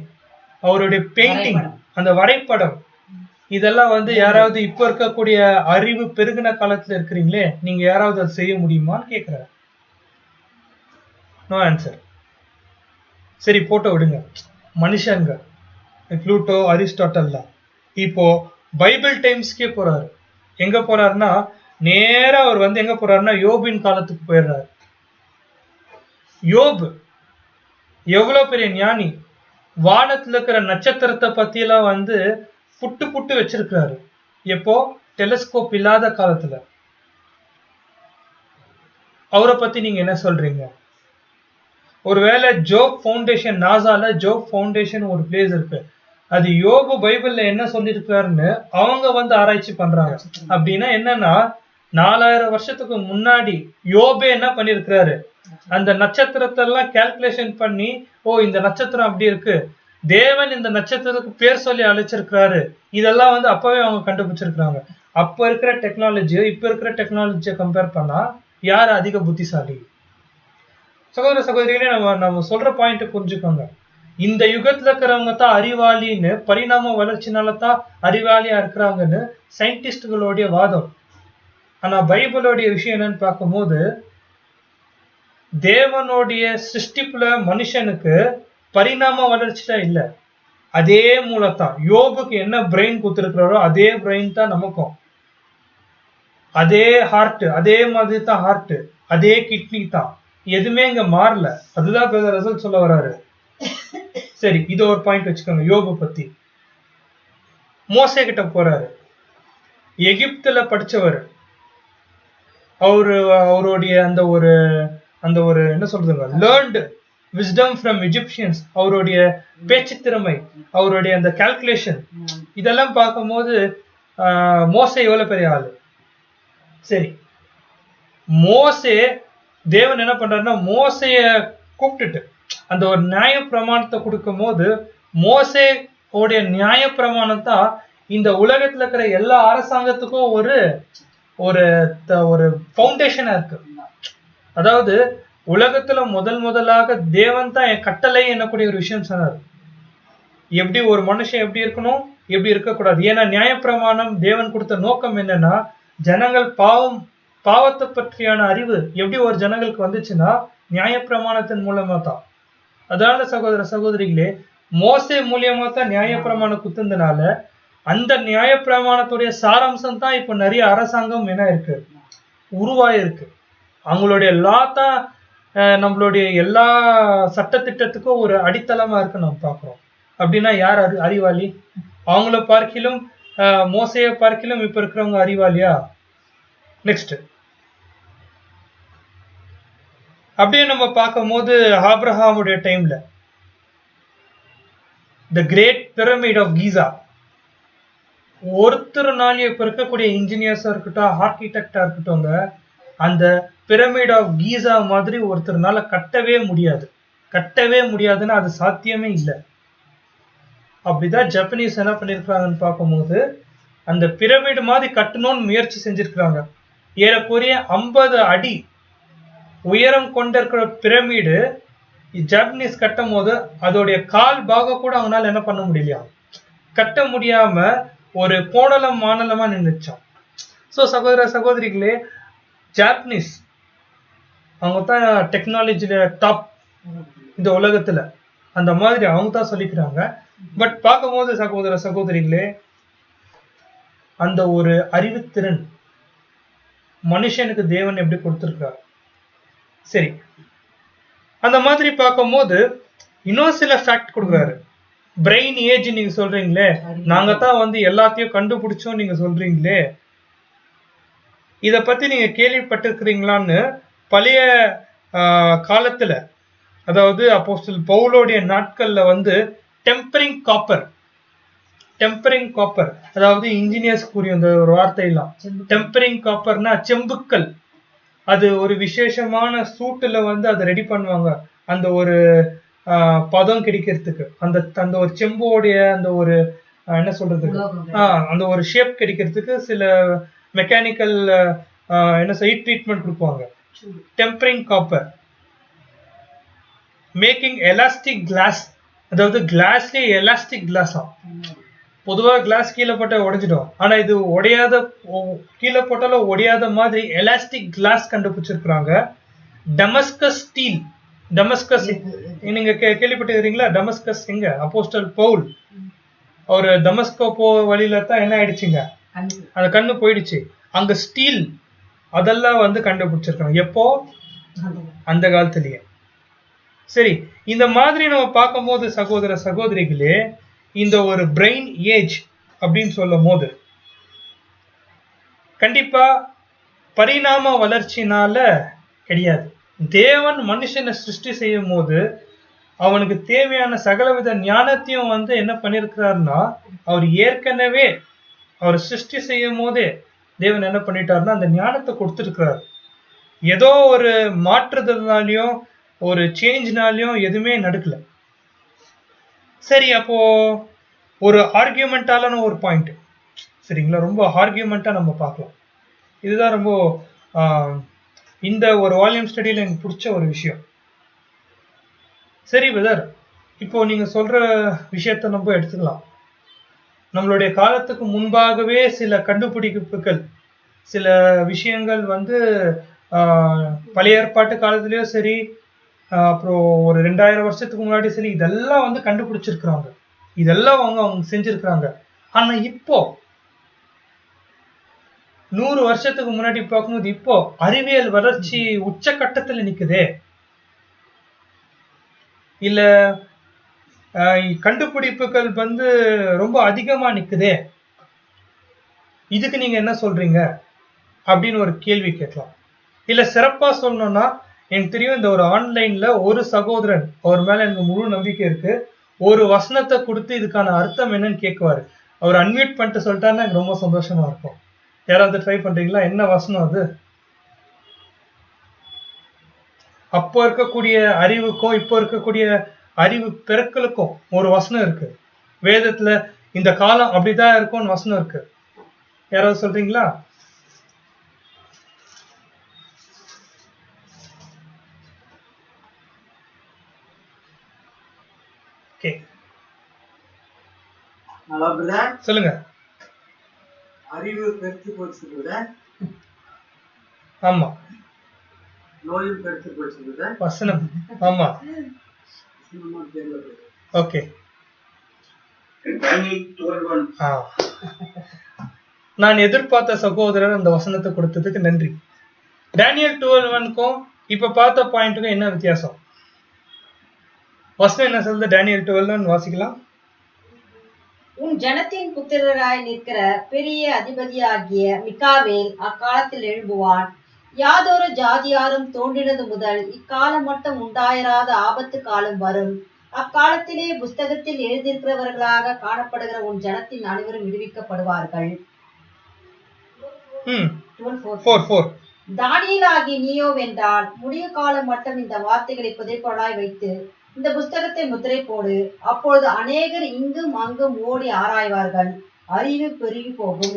அவருடைய பெயிண்டிங், அந்த வரைபடம், இதெல்லாம் வந்து யாராவது இப்ப இருக்கக்கூடிய அறிவு பெருகின காலத்துல இருக்கிறீங்களே, நீங்க யாராவது அதை செய்ய முடியுமான்னு கேட்கிறாரு. No answer. சரி போட்டோ விடுங்க. மனுஷங்க புளூட்டோ, அரிஸ்டாட்டல்லாம் இப்போ பைபிள் டைம்ஸ்க்கே போறாரு. எங்க போறாருன்னா நேரா அவர் வந்து எங்க போறாருன்னா யோபின் காலத்துக்கு போயிடுறாரு. யோபு எவ்வளவு பெரிய ஞானி, வானத்துல இருக்கிற நட்சத்திரத்தை பத்தி எல்லாம் வந்து புட்டு புட்டு வச்சிருக்கிறாரு. எப்போ டெலிஸ்கோப் இல்லாத காலத்துல. அவரை பத்தி நீங்க என்ன சொல்றீங்க? ஒருவேளை ஜோப் ஃபவுண்டேஷன், நாசால ஜோப் ஃபவுண்டேஷன் ஒரு பிளேஸ் இருக்கு, அது யோபு பைபிள்ல என்ன சொல்லியிருக்காருன்னு அவங்க வந்து ஆராய்ச்சி பண்றாங்க. அப்படின்னா என்னன்னா 4000 வருஷத்துக்கு முன்னாடி யோபே என்ன பண்ணிருக்கிறாரு, அந்த நட்சத்திரத்தை எல்லாம் கால்குலேஷன் பண்ணி, ஓ இந்த நட்சத்திரம் அப்படி இருக்கு, தேவன் இந்த நட்சத்திரத்துக்கு பேர் சொல்லி அழைச்சிருக்கிறாரு, இதெல்லாம் வந்து அப்பவே அவங்க கண்டுபிடிச்சிருக்காங்க. அப்ப இருக்கிற டெக்னாலஜி இப்ப இருக்கிற டெக்னாலஜியை கம்பேர் பண்ணா யார் அதிக புத்திசாலி? சகோதர சகோதரிகளே, நம்ம சொல்ற பாயிண்ட் புரிஞ்சுக்கோங்க. இந்த யுகத்துல இருக்கிறவங்க தான் அறிவாளின்னு, பரிணாம வளர்ச்சினால தான் அறிவாளியா இருக்கிறாங்கன்னு சயின்டிஸ்டுகளுடைய வாதம். ஆனா பைபிளோடைய விஷயம் என்னன்னு பார்க்கும்போது, தேவனுடைய சிருஷ்டிப்புல மனுஷனுக்கு பரிணாம வளர்ச்சி தான் இல்ல, அதே மூலத்தான். யோபுக்கு என்ன பிரெயின் கொடுத்திருக்கிறாரோ அதே பிரெயின் தான் நமக்கும். அதே ஹார்ட், அதே மாதிரி தான் ஹார்ட், அதே கிட்னி தான், எதுவுமே இங்க மாறல. அதுதான் ரசல் சொல்ல வராரு. சரி, இது ஒரு பாயிண்ட் வச்சுக்கோங்க. யோபு பத்தி மோசே கிட்ட போறாரு. எகிப்துல படிச்சவர் அவருடைய அந்த ஒரு என்ன சொல்றதுங்க, லேர்ன்டு விஸ்டம் ஃப்ரம் எஜிப்சியன்ஸ், அவருடைய பேச்சு திறமை, அவருடைய அந்த கால்குலேஷன், இதெல்லாம் பார்க்கும்போது மோசே எவ்வளவு பெரிய ஆளு. சரி, மோசே தேவன் என்ன பண்றாருன்னா மோசைய கூப்பிட்டுட்டு அந்த ஒரு நியாய பிரமாணத்தை கொடுக்கும் போது, மோசே உடைய நியாய பிரமாணம் தான் இந்த உலகத்துல இருக்கிற எல்லா அரசாங்கத்துக்கும் ஒரு ஒரு ஒரு ஃபவுண்டேஷனா இருக்கு. அதாவது உலகத்துல முதலாக தேவன் தான் என் கட்டளை என்னக்கூடிய ஒரு விஷயம் சொன்னார். எப்படி ஒரு மனுஷன் எப்படி இருக்கணும், எப்படி இருக்கக்கூடாது. ஏன்னா நியாயப்பிரமாணம் தேவன் கொடுத்த நோக்கம் என்னன்னா, ஜனங்கள் பாவத்தை பற்றியான அறிவு எப்படி ஒரு ஜனங்களுக்கு வந்துச்சுன்னா நியாயப்பிரமாணத்தின் மூலமா தான். அதனால சகோதர சகோதரிகளே, மோசே மூலியமா தான் நியாயப்பிரமாணம் குத்துந்தனால அந்த நியாயப்பிரமாணத்துடைய சாராம்சம் தான் இப்ப நிறைய அரசாங்கம் என்ன இருக்கு, உருவாயிருக்கு. அவங்களுடைய லா தான் நம்மளுடைய எல்லா சட்டத்திட்டத்துக்கும் ஒரு அடித்தளமா இருக்கு நம்ம பார்க்கிறோம். அப்படின்னா யார் அறிவாளி? அவங்கள பார்க்கிலும் மோசையை பார்க்கிலும் இப்ப இருக்கிறவங்க அறிவாளியா? நெக்ஸ்ட் அப்படியே நம்ம பார்க்கும் போது ஆபிரகாமுடைய டைம்ல தி கிரேட் பிரமிட் ஆஃப் கீசா, ஒருத்தருனால இப்ப இருக்கக்கூடிய இன்ஜினியர்ஸா இருக்கட்டும், ஆர்கிடெக்டா இருக்கட்டும், அந்த பிரமிட் ஆஃப் கீசா மாதிரி ஒருத்தருனால கட்டவே முடியாதுன்னா அது சாத்தியமே இல்லை. அப்படிதான் ஜப்பனீஸ் என்ன பண்ணிருக்காங்கன்னு பார்க்கும்போது, அந்த பிரமிட் மாதிரி கட்டணும்னு முயற்சி செஞ்சிருக்கிறாங்க. ஏறக்குறைய 50 அடி உயரம் கொண்டிருக்கிற பிரமிடு ஜப்பனீஸ் கட்டும் போது அதோடைய கால் பாகம் கூட அவங்களால என்ன பண்ண முடியலையா, கட்ட முடியாம ஒரு கோணலம் மானலமா நின்றுச்சான். ஸோ சகோதர சகோதரிகளே, ஜாப்பனீஸ் அவங்க தான் டெக்னாலஜில டாப் இந்த உலகத்துல, அந்த மாதிரி அவங்க தான் சொல்லிக்கிறாங்க. பட் பார்க்கும்போது சகோதர சகோதரிகளே, அந்த ஒரு அறிவுத்திறன் மனுஷனுக்கு தேவன் எப்படி கொடுத்திருக்கார். சரி, அந்த மாதிரி பார்க்கும்போது இன்னும் சில ஃபேக்ட் கொடுக்குறாரு. பிரெயின் ஏஜ் நீங்க சொல்றீங்களே, நாங்க தான் வந்து எல்லாத்தையும் கண்டுபிடிச்சோம் நீங்க சொல்றீங்களே, இத பத்தி நீங்க கேள்விப்பட்டிருக்கிறீங்களான்னு பழைய காலத்துல, அதாவது அப்போஸ்தலர் பவுலோடைய நாட்கள்ல வந்து டெம்பரிங் காப்பர், அதாவது இன்ஜினியர்ஸ் கூறிய அந்த ஒரு வார்த்தை எல்லாம், டெம்பரிங் காப்பர்னா செம்புக்கள், அது ஒரு விசேஷமான சூட்டுல வந்து அதை ரெடி பண்ணுவாங்க. அந்த ஒரு பதம் கிடைக்கிறதுக்கு, அந்த அந்த ஒரு செம்போடைய அந்த ஒரு என்ன சொல்றது, அந்த ஒரு ஷேப் கிடைக்கிறதுக்கு சில மெக்கானிக்கல் என்ன ஹீட் ட்ரீட்மெண்ட் கொடுப்பாங்க. Tempering copper, making elastic glass, அதாவது கிளாஸ்லயே எலாஸ்டிக் கிளாஸா. பொதுவா கிளாஸ் கீழே போட்டா உடைஞ்சிடும், ஆனா இது உடையாத, கீழே போட்டாலும் உடையாத மாதிரி எலாஸ்டிக் கிளாஸ் கண்டுபிடிச்சிருக்கிறாங்க. டமஸ்கஸ் ஸ்டீல், டமஸ்கஸ் நீங்க கேள்விப்பட்டிருக்கீங்களா? டமஸ்கஸ் எங்க? அப்போஸ்தலர் பவுல் ஒரு டமஸ்கோ வழியில தான் என்ன ஆயிடுச்சுங்க, அந்த கண்ணு போயிடுச்சு. அங்க ஸ்டீல் அதெல்லாம் வந்து கண்டுபிடிச்சிருக்காங்க. எப்போ? அந்த காலத்திலேயே. சரி, இந்த மாதிரி நம்ம பார்க்கும்போது சகோதர சகோதரிகளே, இந்த ஒரு பிரெயின் ஏஜ் அப்படின்னு சொல்லும் போது கண்டிப்பா பரிணாம வளர்ச்சினால கிடையாது. தேவன் மனுஷனை சிருஷ்டி செய்யும் போது அவனுக்கு தேவையான சகலவித ஞானத்தையும் வந்து என்ன பண்ணிருக்கிறாருன்னா, அவர் ஏற்கனவே அவர் சிருஷ்டி செய்யும் போதே தேவன் என்ன பண்ணிட்டாருன்னா அந்த ஞானத்தை கொடுத்துருக்கிறார். ஏதோ ஒரு மாற்றுதல்னாலையும் ஒரு சேஞ்ச்னாலையும் எதுவுமே நடக்கல. சரி, அப்போ ஒரு ஆர்கியூமெண்டாலான ஒரு பாயிண்ட், சரிங்களா, ரொம்ப ஆர்கியூமெண்டா நம்ம பார்க்கலாம். இதுதான் ரொம்ப இந்த ஒரு வால்யூம் ஸ்டடியில எனக்கு பிடிச்ச ஒரு விஷயம். சரி பிரதர், இப்போ நீங்க சொல்ற விஷயத்த நம்ம எடுத்துக்கலாம். நம்மளுடைய காலத்துக்கு முன்பாகவே சில கண்டுபிடிப்புகள், சில விஷயங்கள் வந்து பழைய ஏற்பாட்டு காலத்திலயும் சரி, அப்புறம் ஒரு 2000 வருஷத்துக்கு முன்னாடி சரி, இதெல்லாம் வந்து கண்டுபிடிச்சிருக்கிறாங்க, இதெல்லாம் அவங்க செஞ்சிருக்கிறாங்க. ஆனா இப்போ 100 வருஷத்துக்கு முன்னாடி பார்க்கும்போது இப்போ அறிவியல் வளர்ச்சி உச்சகட்டத்துல நிக்குதே, இல்ல கண்டுபிடிப்புகள் வந்து ரொம்ப அதிகமா நிக்குதே, இதுக்கு நீங்க என்ன சொல்றீங்க அப்படின்னு ஒரு கேள்வி கேட்கலாம். இல்ல சிறப்பா சொல்லணும்னா, எனக்கு தெரியும் இந்த ஒரு ஆன்லைன்ல ஒரு சகோதரன், அவர் மேல எனக்கு முழு நம்பிக்கை இருக்கு, ஒரு வசனத்தை கொடுத்து இதுக்கான அர்த்தம் என்னன்னு கேட்குவாரு. அவர் அன்மியூட் பண்ணிட்டு சொல்லிட்டாருன்னா எனக்கு ரொம்ப சந்தோஷமா இருக்கும். யாராவது ட்ரை பண்றீங்களா? என்ன வசனம் அது? அப்போ இருக்கக்கூடிய அறிவுக்கும் இப்போ இருக்கக்கூடிய அறிவு பெருக்களுக்கும் ஒரு வசனம் இருக்கு வேதத்துல. இந்த காலம் அப்படிதான் இருக்கும்னு வசனம் இருக்கு. யாராவது சொல்றீங்களா? சொல்லுங்க. அறிவு பெருத்து போச்சு. ஆமா, நோயும் பெருத்து போச்சு வசனம். ஆமா, ஓகே. நான் எதிர்பார்த்த சகோதரர் அந்த வசனத்தை கொடுத்ததுக்கு நன்றி. டேனியல் 12:1க்கும் இப்ப பார்த்த பாயிண்ட்டுக்கும் என்ன வித்தியாசம்? வசனம் என்ன சொல்லுது? டேனியல் 12:1 வாசிக்கலாம். உன் ஜனத்தின் புத்திரராய் நிற்கிற பெரிய அதிபதியாகிய மிகாவேல் அக்காலத்தில் எழும்புவான். யாதொரு ஜாதியாரும் தோன்றினது முதல் இக்காலம் மட்டும் உண்டாயிராத ஆபத்து காலம் வரும். அக்காலத்திலே புஸ்தகத்தில் எழுதியிருக்கிறவர்களாக காணப்படுகிற உன் ஜனத்தின் அனைவரும் விடுவிக்கப்படுவார்கள். தானியேலாகி நீயோ வென்றால் முடிய காலம் மட்டும் இந்த வார்த்தைகளை புதைப்பொருளாய் வைத்து இந்த புஸ்தகத்தை முத்திரை போடு. அப்பொழுது அநேகர் இங்கும் அங்கும் ஓடி ஆராய்வார்கள், அறிவு பெருகி போகும்.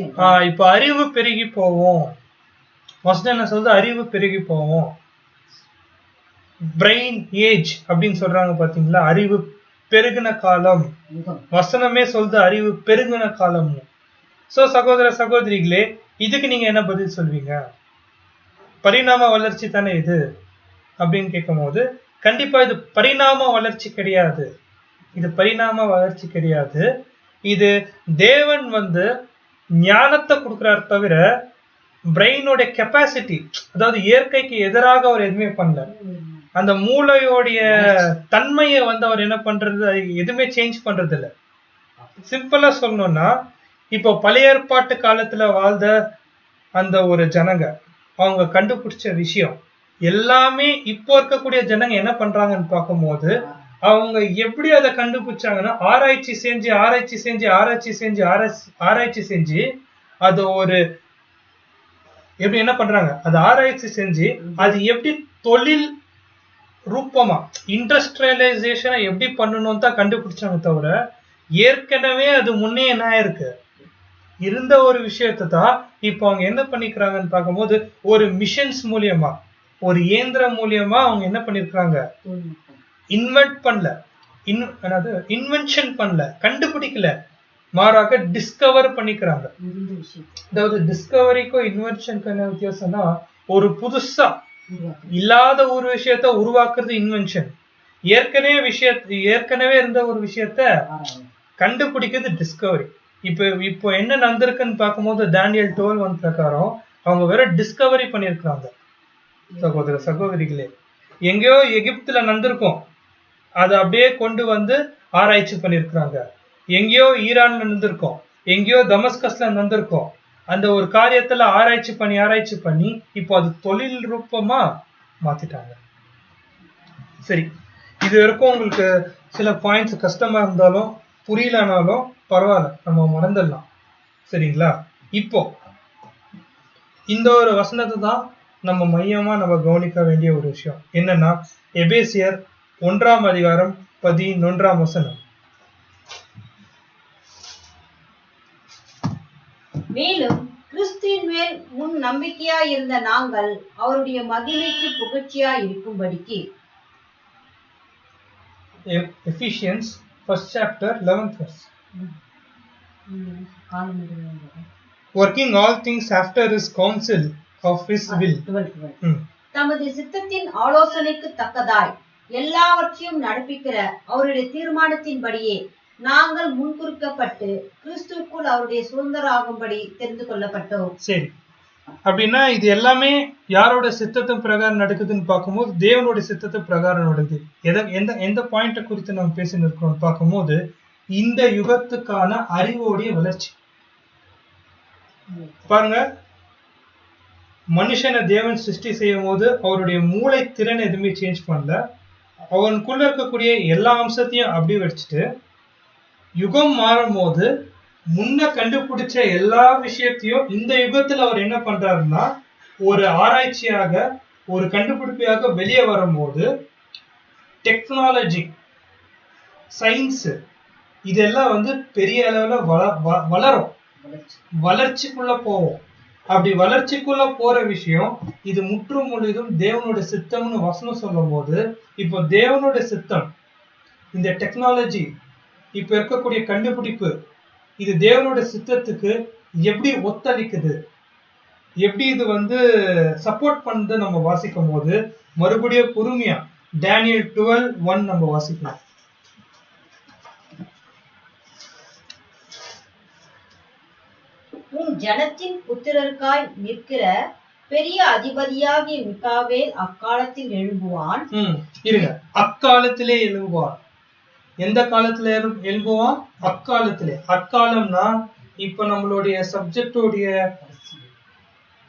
இப்ப அறிவு பெருகி போவோம். வசனம் என்ன சொல்றது? அறிவு பெருகி போவோம். பிரெயின் ஏஜ் அப்படின்னு சொல்றாங்க பாத்தீங்களா? அறிவு பெருகின காலம். வசனமே சொல்றது அறிவு பெருகின காலம். சோ சகோதர சகோதரிகளே, இதுக்கு நீங்க என்ன பதில் சொல்வீங்க? பரிணாம வளர்ச்சி தானே இது அப்படின்னு கேட்கும் போது, கண்டிப்பா இது பரிணாம வளர்ச்சி கிடையாது. இது பரிணாம வளர்ச்சி கிடையாது. இது தேவன் வந்து ஞானத்தை கொடுக்கிறார் தவிர பிரெயினோட கெப்பாசிட்டி, அதாவது இயற்கைக்கு எதிராக அவர் எதுவுமே பண்ணல. அந்த மூளையோடைய தன்மையை வந்து அவர் என்ன பண்றது, எதுவுமே சேஞ்ச் பண்றது இல்ல. சிம்பிளா சொல்லணும்னா, இப்போ பழைய ஏற்பாட்டு காலத்துல வாழ்ந்த அந்த ஒரு ஜனங்க அவங்க கண்டுபிடிச்ச விஷயம் எல்லாமே இப்போ இருக்கக்கூடிய ஜனங்க என்ன பண்றாங்கன்னு பார்க்கும்போது, அவங்க எப்படி அதை கண்டுபிடிச்சாங்கன்னா ஆராய்ச்சி செஞ்சு அது ஒரு எப்படி என்ன பண்றாங்க, அது ஆராய்ச்சி செஞ்சு அது எப்படி தொழில் ரூபமா இண்டஸ்ட்ரியலைசேஷனை எப்படி பண்ணணும் தான் கண்டுபிடிச்சாங்க தவிர, ஏற்கனவே அது முன்னே என்ன ஆயிருக்கு இருந்த ஒரு விஷயத்தை தான் இப்போ அவங்க என்ன பண்ணிக்கிறாங்கன்னு பார்க்கும்போது, ஒரு மிஷின்ஸ் மூலியமா ஒரு இயந்திரம் மூலியமா அவங்க என்ன பண்ணிருக்காங்க, இன்வென்ட் பண்ணல, இன்வென்ஷன் பண்ணல, கண்டுபிடிக்கல, மாறாக டிஸ்கவர் பண்ணிக்கிறாங்க. அதாவது டிஸ்கவரிக்கும் இன்வென்ஷனுக்கு வித்தியாசம்னா, ஒரு புதுசா இல்லாத ஒரு விஷயத்த உருவாக்குறது இன்வென்ஷன், ஏற்கனவே இருந்த ஒரு விஷயத்த கண்டுபிடிக்கிறது டிஸ்கவரி. இப்போ என்ன நடந்திருக்குன்னு பார்க்கும்போது Daniel 12:1 பிரகாரம் அவங்க வேற டிஸ்கவரி பண்ணிருக்காங்க. சகோதர சகோதரிகளே, எங்கேயோ எகிப்துல நடந்திருக்கும், அதை அப்படியே கொண்டு வந்து ஆராய்ச்சி பண்ணிருக்கிறாங்க. எங்கேயோ ஈரான்ல நடந்திருக்கும், எங்கேயோ தமஸ்கஸ்ல நடந்திருக்கும். அந்த ஒரு காரியத்துல ஆராய்ச்சி பண்ணி இப்போ அது தொழில் ரூபமா மாத்திட்டாங்க. சரி, இது வரைக்கும் உங்களுக்கு சில பாயிண்ட்ஸ் கஷ்டமா இருந்தாலும் புரியலனாலும் பரவாயில்ல, நம்ம மறந்துடலாம். சரிங்களா? இப்போ இந்த ஒரு வசனத்தை தான் நம்ம மையமா நம்ம கவனிக்க வேண்டிய ஒரு விஷயம் என்னன்னா, எபேசியர் 1:11. மேலும் கிறிஸ்துவின் மேல் முன் நம்பிக்கையாய் இருந்த நாங்கள் அவருடைய மகிமைக்கு புகழ்ச்சியாய் இருக்கும்படிக்கு. எபிசியன்ஸ் 1st chapter 11th verse. Working all things after his counsel of his will. தமது சித்தத்தின் ஆலோசனைக்கு தக்கதாய் எல்லாவற்றையும் நடப்பிக்கிற அவருடைய தீர்மானத்தின்படியே நாங்கள் முன்குறிக்கப்பட்டு கிறிஸ்துவுக்குள் அவருடைய சுதந்திரராகும்படி தெரிந்து கொள்ளப்பட்டோம். சரி, அப்படின்னா இது எல்லாமே யாரோட சித்தத்தின் பிரகாரம் நடக்குதுன்னு பார்க்கும்போது தேவனுடைய சித்தத்தின் பிரகாரம் நடக்குது. எந்த பாயிண்ட குறித்து நம்ம பேசிட்டு இருக்கோம் பார்க்கும்போது, இந்த யுகத்துக்கான அறிவோடைய வளர்ச்சி. பாருங்க, மனுஷனை தேவன் சிருஷ்டி செய்யும் போது அவருடைய மூளை திறன் எதுவுமே சேஞ்ச் பண்ணல. அவனுக்குள்ள இருக்கக்கூடிய எல்லா அம்சத்தையும் அப்படி வச்சுட்டு, யுகம் மாறும் போது முன்ன கண்டுபிடிச்ச எல்லா விஷயத்தையும் இந்த யுகத்துல அவர் என்ன பண்றாருன்னா, ஒரு ஆராய்ச்சியாக ஒரு கண்டுபிடிப்பாக வெளியே வரும்போது டெக்னாலஜி, சயின்ஸ் இதெல்லாம் வந்து பெரிய அளவுல வளரும், வளர்ச்சிக்குள்ள போவோம். அப்படி வளர்ச்சிக்குள்ள போற விஷயம் இது முற்று முழுதும் தேவனுடைய சித்தம்னு வசனம் சொல்லும் போது, இப்போ தேவனுடைய சித்தம், இந்த டெக்னாலஜி, இப்ப இருக்கக்கூடிய கண்டுபிடிப்பு, இது தேவனுடைய சித்தத்துக்கு எப்படி ஒத்தளிக்குது, எப்படி இது வந்து சப்போர்ட் பண்ணுது நம்ம வாசிக்கும் போது மறுபடியும் பொறுமையா Daniel 12:1 நம்ம வாசிக்கலாம். உன் ஜனத்தின் புத்திரருக்காய் நிற்கிற பெரிய அதிபதியாகிய மிகாவேல் அக்காலத்தில் எழும்புவான். இருங்க, அக்காலத்திலே எழும்புவான். எந்த காலத்துல எழும்புவான்? அக்காலத்திலே. அக்காலம்னா இப்ப நம்மளுடைய சப்ஜெக்டோடைய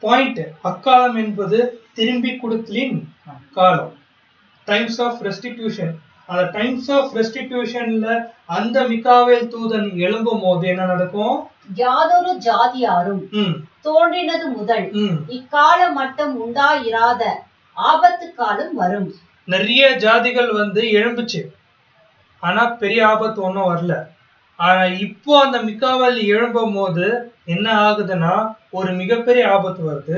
பாயிண்ட், அக்காலம் என்பது திரும்பி கொடுத்தலின் காலம், டைம்ஸ் ஆஃப் ரெஸ்டிடியூஷன். அந்த டைம்ஸ் ஆஃப் ரெஸ்டிடியூஷன்ல அந்த மிகாவேல் தூதன் எழும்பும் போது என்ன நடக்கும்? யாதொரு ஜாதியாரும் தோன்றினது முதல் இக்கால மட்டும் உண்டாயிராத ஆபத்து காலம் வரும். நிறைய ஜாதிகள் வந்து எழும்புச்சு, ஆனா பெரிய ஆபத்து ஒன்றும் வரல. ஆனா இப்போ அந்த மிகாவேல் எழும்பும் போது என்ன ஆகுதுன்னா ஒரு மிகப்பெரிய ஆபத்து வருது.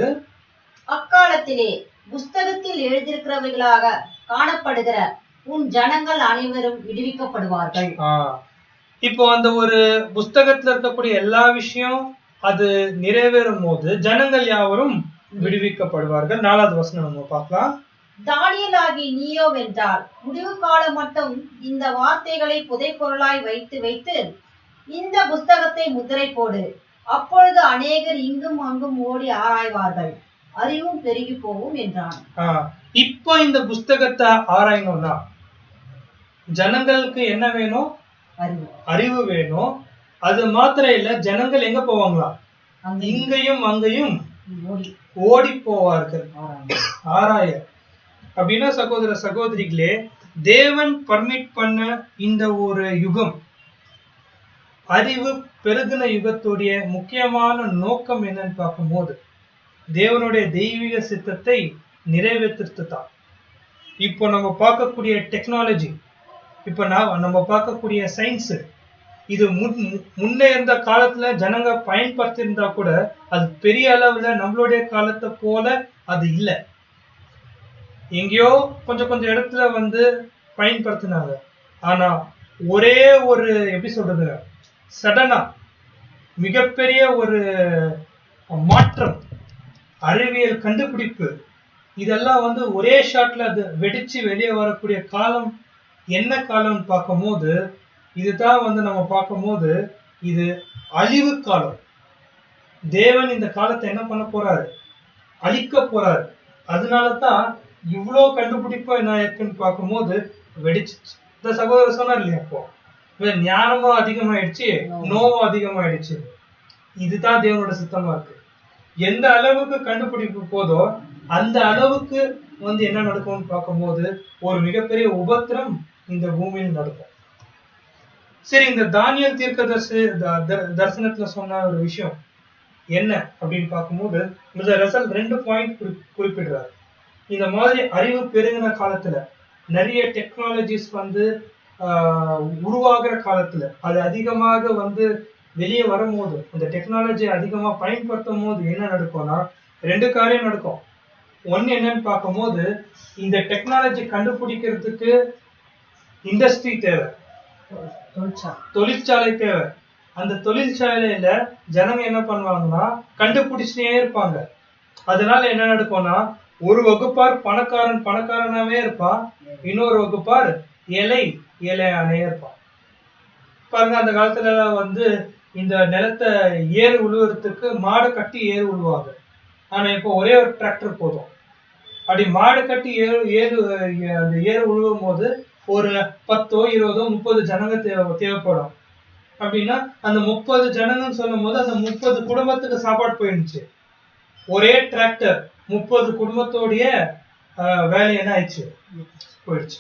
அக்காலத்திலே புஸ்தகத்தில் எழுதியிருக்கிறவைகளாக காணப்படுகிற உன் ஜனங்கள் அனைவரும் விடுவிக்கப்படுவார்கள். இப்போ அந்த ஒரு புஸ்தகத்துல இருக்கக்கூடிய எல்லா விஷயம் அது நிறைவேறும் போது ஜனங்கள் யாவரும் விடுவிக்கப்படுவார்கள். 4வது வசனம் நம்ம பார்க்கலாம். தானியேலாகி நீயோ வென்றால் முடிவு காலம் மட்டும் இந்த வார்த்தைகளை புதைப்பொருளாய் வைத்து வைத்து இந்த புஸ்தகத்தை முத்திரை போடு. அப்பொழுது அநேகர் இங்கும் அங்கும் ஓடி ஆராய்வார்கள். அறிவும் பெருகி போகும் என்றான். இப்போ இந்த புஸ்தகத்தை ஆராயணும்னா ஜனங்களுக்கு என்ன வேணும்? அறிவு வேணும். அது மாத்திரம் இல்ல, ஜனங்கள் எங்க போவாங்களா? இங்கேயும் அங்கேயும் ஓடி போவார்கள் ஆராய. அப்படின்னா சகோதர சகோதரிகளே, தேவன் பர்மிட் பண்ண இந்த ஒரு யுகம், அறிவு பெருகின யுகத்துடைய முக்கியமான நோக்கம் என்னன்னு பார்க்கும்போது தேவனுடைய தெய்வீக சித்தத்தை நிறைவேற்றுறது தான். இப்போ நம்ம பார்க்கக்கூடிய டெக்னாலஜி, இப்போ நம்ம பார்க்கக்கூடிய சயின்ஸ், இது முன்னே இருந்த காலத்துல ஜனங்க பயன்படுத்தியிருந்தா கூட அது பெரிய அளவுல நம்மளுடைய காலத்தை போல அது இல்லை. எங்கேயோ கொஞ்சம் கொஞ்சம் இடத்துல வந்து பயன்படுத்தினாங்க. ஆனா ஒரே ஒரு எப்படி சொல்றது, சடனா மிகப்பெரிய ஒரு மாற்றம், அறிவியல் கண்டுபிடிப்பு, இதெல்லாம் வந்து ஒரே ஷாட்ல அது வெடிச்சு வெளியே வரக்கூடிய காலம் என்ன காலம்னு பார்க்கும்போது இதுதான் வந்து நம்ம பார்க்கும்போது இது அழிவு காலம். தேவன் இந்த காலத்தை என்ன பண்ண போறாரு? அழிக்க போறாரு. அதனாலதான் இவ்வளோ கண்டுபிடிப்பு என்ன இருக்குன்னு பார்க்கும்போது வெடிச்சிச்சு. இந்த சகோதரர் சொன்னார் இல்லையா, அப்போ ஞானமும் அதிகமாயிடுச்சு, நோவும் அதிகமாயிடுச்சு. இதுதான் தேவனோட சித்தமா இருக்கு. எந்த அளவுக்கு கண்டுபிடிப்பு போதோ அந்த அளவுக்கு வந்து என்ன நடக்கும்னு பார்க்கும்போது ஒரு மிகப்பெரிய உபத்திரம் இந்த பூமியில் நடக்கும். சரி, இந்த தானியேல் தீர்க்கதரிசி தரிசனத்துல சொன்ன ஒரு விஷயம் என்ன அப்படின்னு பார்க்கும்போது இந்த ரிசல்ட் 2 பாயிண்ட் குறிப்பிடுறாரு. இந்த மாதிரி அறிவு பெருகின காலத்துல நிறைய டெக்னாலஜிஸ் வந்து உருவாகிற காலத்துல அது அதிகமாக வந்து வெளியே வரும்போது, அந்த டெக்னாலஜி அதிகமா பயன்படுத்தும் போது என்ன நடக்கும்னா 2 காரியம் நடக்கும். ஒன்னு என்னன்னு பார்க்கும்போது, இந்த டெக்னாலஜி கண்டுபிடிக்கிறதுக்கு இண்டஸ்ட்ரி தேவை, தொழிற்சாலை தேவை. அந்த தொழிற்சாலையில ஜனங்க என்ன பண்ணுவாங்கன்னா கண்டுபிடிச்சுட்டே இருப்பாங்க. அதனால என்ன நடக்கும்னா ஒரு வகுப்பார் பணக்காரனாவே இருப்பான், இன்னொரு வகுப்பார் ஏழையானே இருப்பான். பாருங்க, அந்த காலத்துல வந்து இந்த நிலத்தை ஏறு உழுவுறதுக்கு மாடு கட்டி ஏறு உழுவாங்க. ஆனா இப்போ ஒரே ஒரு டிராக்டர் போதும். அப்படி மாடு கட்டி அந்த ஏறு உழுவும் போது ஒரு 10, 20, 30 ஜனங்க தேவைப்படும். அப்படின்னா அந்த 30 ஜனங்கன்னு சொல்லும் போது அந்த 30 குடும்பத்துக்கு சாப்பாடு போயிடுச்சு. ஒரே டிராக்டர் 30 குடும்பத்தோடைய வேலை என்ன ஆயிடுச்சு, போயிடுச்சு.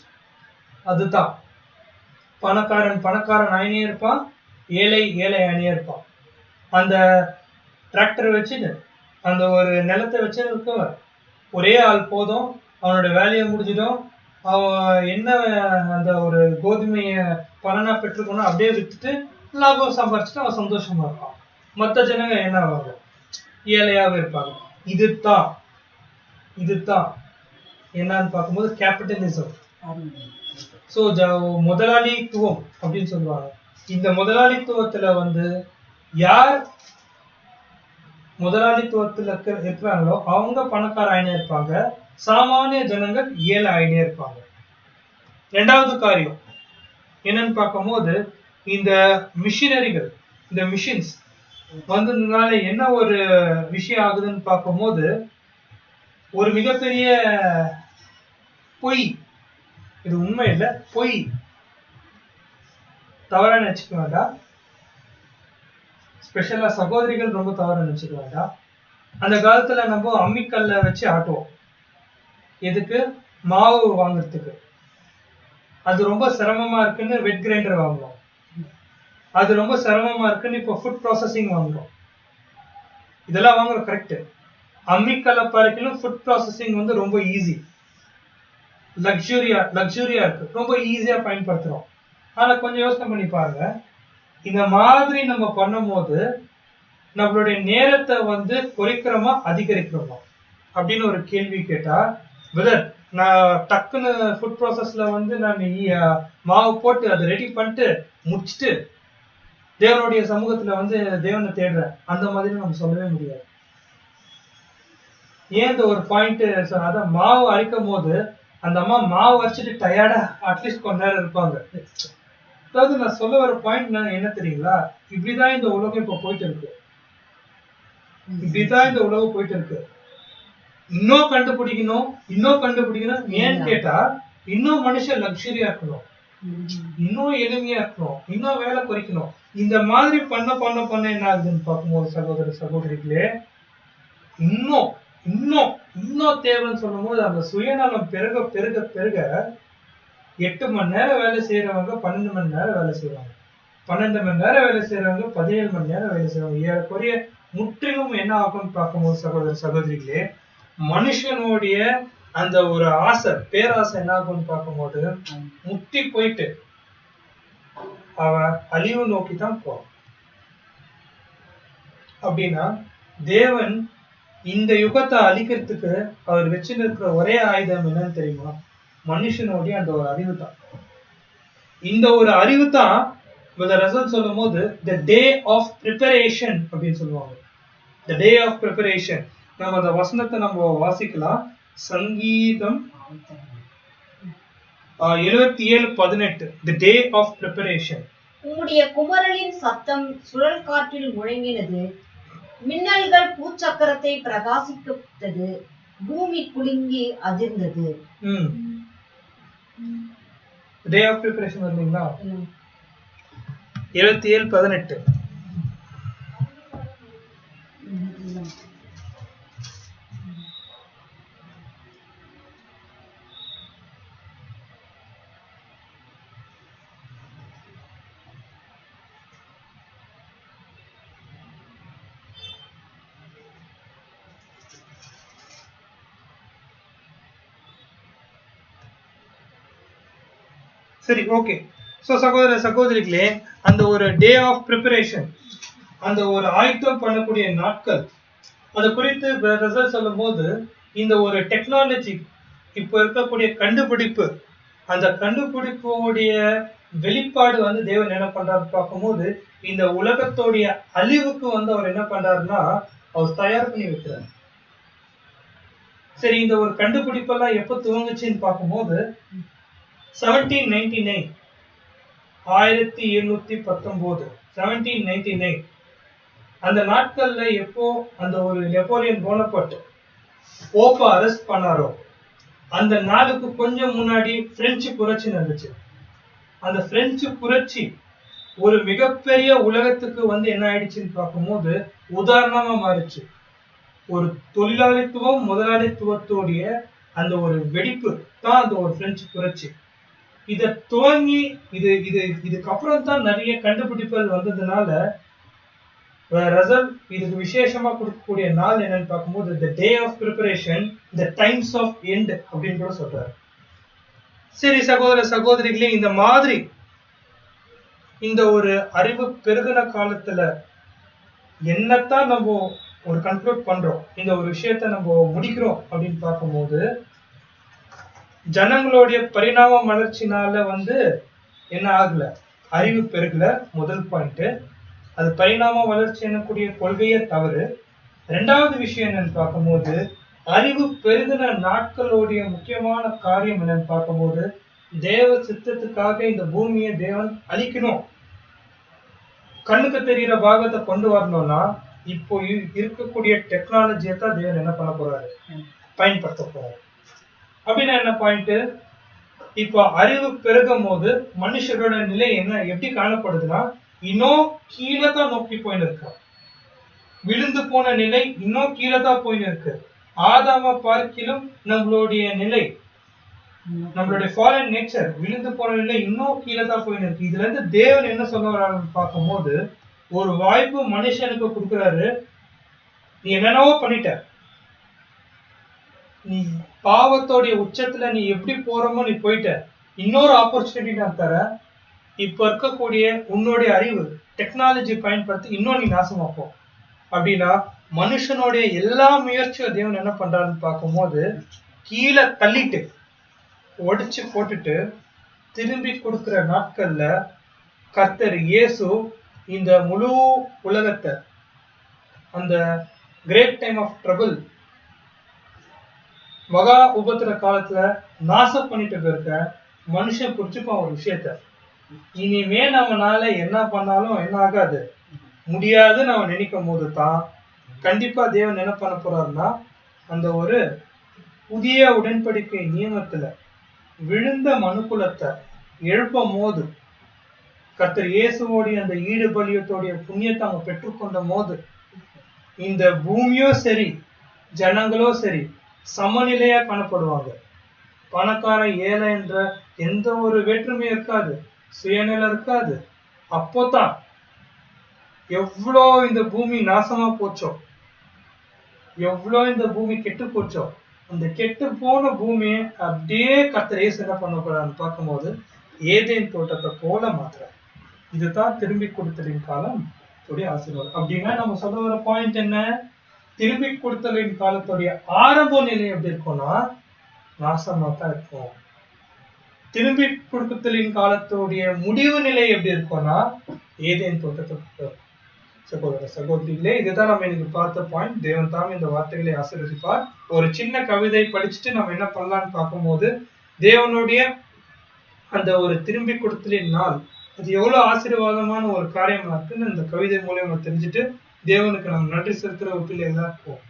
அதுதான் பணக்காரன் ஆயினே இருப்பான், ஏழை ஆயினே இருப்பான். அந்த டிராக்டர் வச்சுன்னு அந்த ஒரு நிலத்தை வச்சு இருக்கவன் ஒரே ஆள் போதும், அவனோட வேலையை முடிஞ்சிடும். அவன் என்ன அந்த ஒரு கோதுமைய பலனா பெற்றுக்கணும் அப்படியே வித்துட்டு லாபம் சம்பாரிச்சுட்டு அவன் சந்தோஷமா இருப்பான். மற்ற ஜனங்க என்ன ஆவாங்க, ஏழையாவே இருப்பாங்க. இதுதான் என்னன்னு பார்க்கும்போது கேபிட்டலிசம். சோ முதலாளித்துவம் அப்படின்னு சொல்லுவாங்க. இந்த முதலாளித்துவத்துல வந்து யார் முதலாளித்துவத்துல இருக்கிறாங்களோ அவங்க பணக்கார ஆயினே இருப்பாங்க, சாமானிய ஜனங்கள் ஏழை ஆயினே இருப்பாங்க. 2வது காரியம் என்னன்னு பார்க்கும்போது இந்த மிஷினரிகள், இந்த மிஷின்ஸ் வந்ததுனால என்ன ஒரு விஷயம் ஆகுதுன்னு பார்க்கும்போது ஒரு மிகப்பெரிய பொய், இது உண்மை இல்லை, பொய், தவறா நினைச்சுக்க வேண்டாம். ஸ்பெஷலா சகோதரிகள் ரொம்ப தவறா நினைச்சுக்க வேண்டாம். அந்த காலத்துல நம்ம அம்மிக்கல்ல வச்சு ஆட்டுவோம். எதுக்கு? மாவு வாங்குறதுக்கு. அது ரொம்ப சிரமமா இருக்குன்னு வெட் கிரைண்டர் வாங்குவோம். அது ரொம்ப சிரமமா இருக்குன்னு இப்போ ஃபுட் ப்ராசஸிங் வாங்குறோம். இதெல்லாம் வாங்குறோம், கரெக்ட். அம்மிக்கல்லை பார்க்கலும் ஃபுட் ப்ராசஸிங் வந்து ரொம்ப ஈஸி, லக்ஸுரியா இருக்கு, ரொம்ப ஈஸியா பயன்படுத்துறோம். ஆனா கொஞ்சம் யோசனை பண்ணி பாருங்க, இந்த மாதிரி நம்ம பண்ணும் போது நம்மளுடைய நேரத்தை வந்து குறைக்கிறோமா அதிகரிக்கிறோமா அப்படின்னு ஒரு கேள்வி கேட்டா, பிரதர் நான் டக்குன்னு ஃபுட் ப்ராசஸ்ல வந்து நான் மாவு போட்டு அதை ரெடி பண்ணிட்டு முடிச்சுட்டு தேவனுடைய சமூகத்துல வந்து தேவனை தேடுறேன், அந்த மாதிரி நம்ம சொல்லவே முடியாது. ஏன் இந்த ஒரு பாயிண்ட், அதான் மாவு அரைக்கும் போது அந்த அம்மா மாவு அரைச்சிட்டு டயர்டா அட்லீஸ்ட் கொஞ்ச நேரம் இருப்பாங்க. அதாவது நான் சொல்ல வர பாயிண்ட் என்ன தெரியுங்களா, இப்படிதான் இந்த உலகம் இப்ப போயிட்டு இருக்கு. இன்னும் கண்டுபிடிக்கணும். ஏன்னு கேட்டா இன்னும் மனுஷன் லக்ஸரியா இருக்கணும், இன்னும் எளிமையா இருக்கணும், இன்னும் வேலை குறைக்கணும். இந்த மாதிரி பண்ண என்ன ஆகுதுன்னு பார்க்கும்போது சகோதர சகோதரிகளே, இன்னும் இன்னும் இன்னும் தேவைன்னு சொல்லும் போது அந்த சுயநலம் பெருக பெருக பெருக 8 மணி நேரம் வேலை செய்யறவங்க 12 மணி நேரம் வேலை செய்வாங்க, 12 மணி நேரம் வேலை செய்யறவங்க 17 மணி நேரம் வேலை செய்வாங்க. ஏறக்குறைய முற்றிலும் என்ன ஆகும்னு பார்க்கும்போது சகோதர சகோதரிகளே, மனுஷனுடைய அந்த ஒரு ஆசை, பேராசை என்ன ஆகும்னு பார்க்கும்போது முத்தி போயிட்டு அவன் அழிவு நோக்கி தான் போறான். அப்படின்னா தேவன் இந்த யுகத்தை அழிக்கிறதுக்கு அவர் வச்சிருக்கிற ஒரே ஆயுதம் என்னன்னு தெரியுமா? மனுஷனுடைய அந்த ஒரு அறிவு தான். இந்த ஒரு அறிவு தான் ரசல் சொல்லும் போது the day of preparation அப்படின்னு சொல்லுவாங்க. the day of preparation. நம்ம அந்த வசனத்தை நம்ம வாசிக்கலாம். சங்கீதம் 77:18 the day of preparation. உம்முடைய குமரலின் சத்தம் சுழல் காற்றில் முழங்கினது, மின்னல்கள் பூச்சக்கரத்தை பிரகாசித்தது, பூமி குலுங்கி அதிர்ந்தது. டே ஆஃப் ப்ரிப்பரேஷன் வந்தீங்களா? 77:18. சரி, ஓகே. சோ சகோதர சகோதரிகளே, அந்த ஒரு டே ஆஃப் ப்ரிப்பரேஷன், அந்த ஒரு ஆயத்தம் பண்ணக்கூடிய நாட்கள், அது குறித்து ரிசல்ட் சொல்லும் போது இந்த ஒரு டெக்னாலஜி இப்போ இருக்கக்கூடிய கண்டுபிடிப்பு, அந்த கண்டுபிடிப்புடைய வெளிப்பாடு தேவன் என்ன பண்றாரு பார்க்கும்போது இந்த உலகத்தோடைய அழிவுக்கு அவர் என்ன பண்றாருன்னா அவர் தயார் பண்ணி வைக்கிறார். சரி, இந்த ஒரு கண்டுபிடிப்பெல்லாம் எப்ப துவங்குச்சுன்னு பார்க்கும்போது 1799 1719 1799 அந்த நாட்கள்ல எப்போ அந்த ஒரு நெப்போலியன் போனபார்ட் போப்ப அரெஸ்ட் பண்ணாரோ அந்த நாளுக்கு கொஞ்சம் முன்னாடி பிரெஞ்சு புரட்சி நடந்துச்சு. அந்த பிரெஞ்சு புரட்சி ஒரு மிகப்பெரிய உலகத்துக்கு என்ன ஆயிடுச்சுன்னு பார்க்கும்போது உதாரணமா மாறிச்சு. ஒரு தொழிலாளித்துவம் முதலாளித்துவத்தோடைய அந்த ஒரு வெடிப்பு தான் அந்த ஒரு பிரெஞ்சு புரட்சி. இத துவங்கி இதுக்கப்புறம் தான் நிறைய கண்டுபிடிப்புகள் வந்ததுனால இதுக்கு விசேஷமா கொடுக்கக்கூடிய நாள் என்னன்னு பார்க்கும்போது the day of preparation, the times of end அப்படின்னு கூட சொல்றாரு. சரி சகோதர சகோதரிகளே, இந்த மாதிரி இந்த ஒரு அறிவு பெருகின காலத்துல என்னத்தான் நம்ம ஒரு கன்க்ளூட் பண்றோம், இந்த ஒரு விஷயத்த நம்ம முடிக்கிறோம் அப்படின்னு பார்க்கும்போது ஜனங்களுடைய பரிணாம வளர்ச்சினால என்ன ஆகல, அறிவு பெருகல. முதல் பாயிண்ட், அது பரிணாம வளர்ச்சி என்னக்கூடிய கொள்கையே தவறு. ரெண்டாவது விஷயம் என்னன்னு பார்க்கும்போது அறிவு பெருகின நாட்களுடைய முக்கியமான காரியம் என்னன்னு பார்க்கும்போது தேவ சித்தத்துக்காக இந்த பூமியை தேவன் அழிக்கணும், கண்ணுக்கு தெரிகிற பாகத்தை கொண்டு வரணும்னா இப்போ இருக்கக்கூடிய டெக்னாலஜியை தான் தேவன் என்ன பண்ண போறாரு, பயன்படுத்த போறாரு. அப்படின்னா என்ன பாயிண்ட், இப்போ அறிவு பெருகும் போது மனுஷரோட நிலை எப்படி காணப்படுதுன்னா இன்னும் கீழே தான் நோக்கி போயின்னு இருக்கு. விழுந்து போன நிலை இன்னும் கீழே தான் போயின்னு இருக்கு. ஆதாம பார்க்கிலும் நம்மளுடைய நிலை, நம்மளுடைய ஃபாலன் நேச்சர், விழுந்து போன நிலை இன்னும் கீழே தான் போயின்னு இருக்கு. இதுல இருந்து தேவன் என்ன சொல்ல வர்றாருன்னு பார்க்கும்போது ஒரு வாய்ப்பு மனுஷனுக்கு கொடுக்குறாரு. நீ என்னென்னவோ பண்ணிட்ட, நீ பாவத்தோடைய உச்சத்துல நீ எப்படி போறமோ நீ போயிட்ட, இன்னொரு ஆப்பர்ச்சுனிட்டி நான் தரேன். இப்ப இருக்கக்கூடிய உன்னுடைய அறிவு டெக்னாலஜி பயன்படுத்தி இன்னும் நீ நாசமாப்போம். அப்படின்னா மனுஷனுடைய எல்லா முயற்சியும் தேவன் என்ன பண்றாருன்னு பார்க்கும்போது கீழே தள்ளிட்டு ஒடிச்சு போட்டுட்டு திரும்பி கொடுக்கிற நாட்கள்ல கர்த்தர் இயேசு இந்த முழு உலகத்தை அந்த கிரேட் டைம் ஆஃப் ட்ரபிள் மகா உபத்திர காலத்துல நாசம் பண்ணிட்டு இருக்க மனுஷன் புரிச்சுப்பான் ஒரு விஷயத்த, இனிமே நம்மனால என்ன பண்ணாலும் என்ன ஆகாது, முடியாதுன்னு அவன் நினைக்கும் போது தான் கண்டிப்பா தேவன் என்ன பண்ண போறாருன்னா அந்த ஒரு புதிய உடன்படிக்கை நியமத்துல விழுந்த மனுக்குலத்தை எழுப்பும் போது, கர்த்தர் இயேசுவோடைய அந்த ஈடுபலியத்தோடைய புண்ணியத்தை அவங்க பெற்றுக்கொண்ட போது, இந்த பூமியோ சரி ஜனங்களோ சரி சமநிலையா காணப்படுவாங்க. பணக்கார ஏழை என்ற எந்த ஒரு வேற்றுமையும் இருக்காது, சுயநிலை இருக்காது. அப்போதான் எவ்வளோ இந்த பூமி நாசமா போச்சோ, எவ்வளோ இந்த பூமி கெட்டு போச்சோ, அந்த கெட்டு போன பூமியை அப்படியே கர்த்தர் இயேசு என்ன பண்ண போறான்னு பார்க்கும்போது ஏதேன் தோட்டத்தை போல மாத்துறாரு. இதுதான் திரும்பி கொடுத்தலின் காலம் ஆசீர்வாதம். அப்படின்னா நம்ம சொல்ல வர பாயிண்ட் என்ன? திரும்பி கொடுத்தலின் காலத்துடைய ஆரம்ப நிலை எப்படி இருக்கும்னா நாசமா தான் இருக்கும். திரும்பி கொடுத்தலின் காலத்துடைய முடிவு நிலை எப்படி இருக்கும்னா ஏதேன் தோட்டத்தை. சகோதர சகோதரிகளே, இதுதான் நம்ம இன்னைக்கு பார்த்த பாயிண்ட். தேவன் தாம் இந்த வார்த்தைகளை ஆசீர்வதிப்பார். ஒரு சின்ன கவிதை படிச்சுட்டு நம்ம என்ன பண்ணலாம்னு பார்க்கும்போது, தேவனுடைய அந்த ஒரு திரும்பி கொடுத்தலின் நாள் அது எவ்வளவு ஆசீர்வாதமான ஒரு காரியமா இருக்குன்னு இந்த கவிதை மூலியமா தெரிஞ்சுட்டு தேவனுக்கு நம்ம நன்றி செலுத்துற ஒரு பிள்ளைகளா இருப்போம்.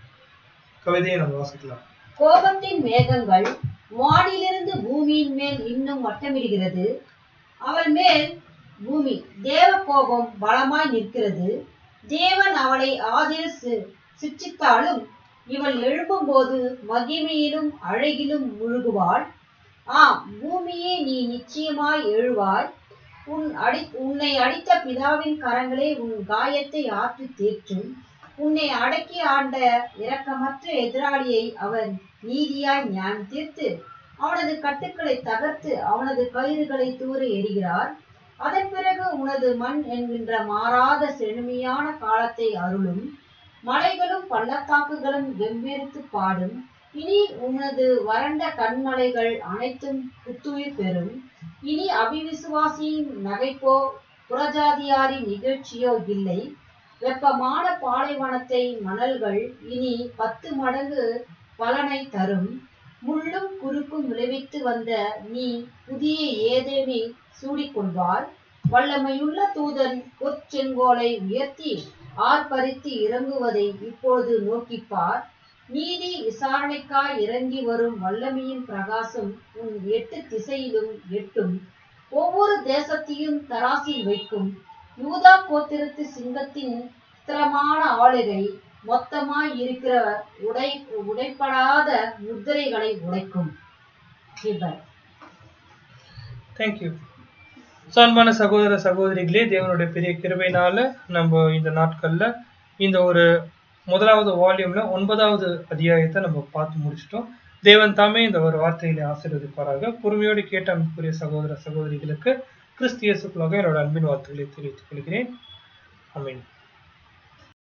கவிதையை நம்ம வாசிக்கலாம். கோபத்தின் மேகங்கள் வானிலிருந்து பூமியின் மேல் இன்னும் வட்டமிடுகிறது. அவள் மேல் பூமி தேவ கோபம் பலமாய் நிற்கிறது. தேவன் அவளை ஆதியில் சிட்சித்தாலும் இவள் எழும்பும் போது மகிமையிலும் அழகிலும் முழுகுவாள். பூமியே, நீ நிச்சயமாய் எழுவாய். உன்னை அடித்த பிதாவின் கரங்களே உன் காயத்தை ஆற்றி தேற்றும். உன்னை அடக்கி ஆண்ட இரக்கமற்ற எதிராளியை அவர் நீதியாய் ஞானம் தீர்த்து அவனது கட்டுக்களை தகர்த்து அவனது கயிறுகளை தூர எறிகிறார். அதன் பிறகு உனது மண் என்கின்ற மாறாத செழுமையான காலத்தை அருளும். மலைகளும் பள்ளத்தாக்குகளும் வெவ்வேறுத்து பாடும். இனி உனது வறண்ட கண்மலைகள் அனைத்தும் புத்துயிர் பெறும். இனி அபிவிசுவாசியின் நகைப்போ புறஜாதியாரின் நிகழ்ச்சியோ இல்லை. வெப்பமான பாலைவனத்தை மணல்கள் இனி 10 மடங்கு பலனை தரும். முள்ளும் குறுக்கும் விளைவித்து வந்த நீ புதிய ஏதேனை சூடிக்கொள்வார். வல்லமையுள்ள தூதன் பொற்செங்கோலை உயர்த்தி ஆர்ப்பரித்து இறங்குவதை இப்போது நோக்கிப்பார். நீதி விசாரணைக்காய் இறங்கி வரும் வல்லமையின் பிரகாசம் உன் 8 திசையிலும் எட்டும். ஒவ்வொரு தேசத்தையும் தராசில் வைக்கும். யூதா கோத்திரத்து சிங்கத்தின் ஸ்திரமான ஆளுகை மொத்தமாய் இருக்கிற உடைப்படாத முத்திரைகளை உடைக்கும். தேங்க்யூ. அன்பான சகோதர சகோதரிகளே, தேவனுடைய பெரிய கிருபையினால நம்ம இந்த நாட்கள்ல இந்த ஒரு முதலாவது வால்யூம்ல 9வது அத்தியாயத்தை நம்ம பார்த்து முடிச்சிட்டோம். தேவன் தாமே இந்த ஒரு வார்த்தைகளை ஆசீர்வதிப்பாராக. பொறுமையோடு கேட்ட அன்புக்குரிய சகோதர சகோதரிகளுக்கு கிறிஸ்து இயேசுவுக்குள்ளாக என்னோட அன்பின் வார்த்தைகளை தெரிவித்துக் கொள்கிறேன். ஆமென்.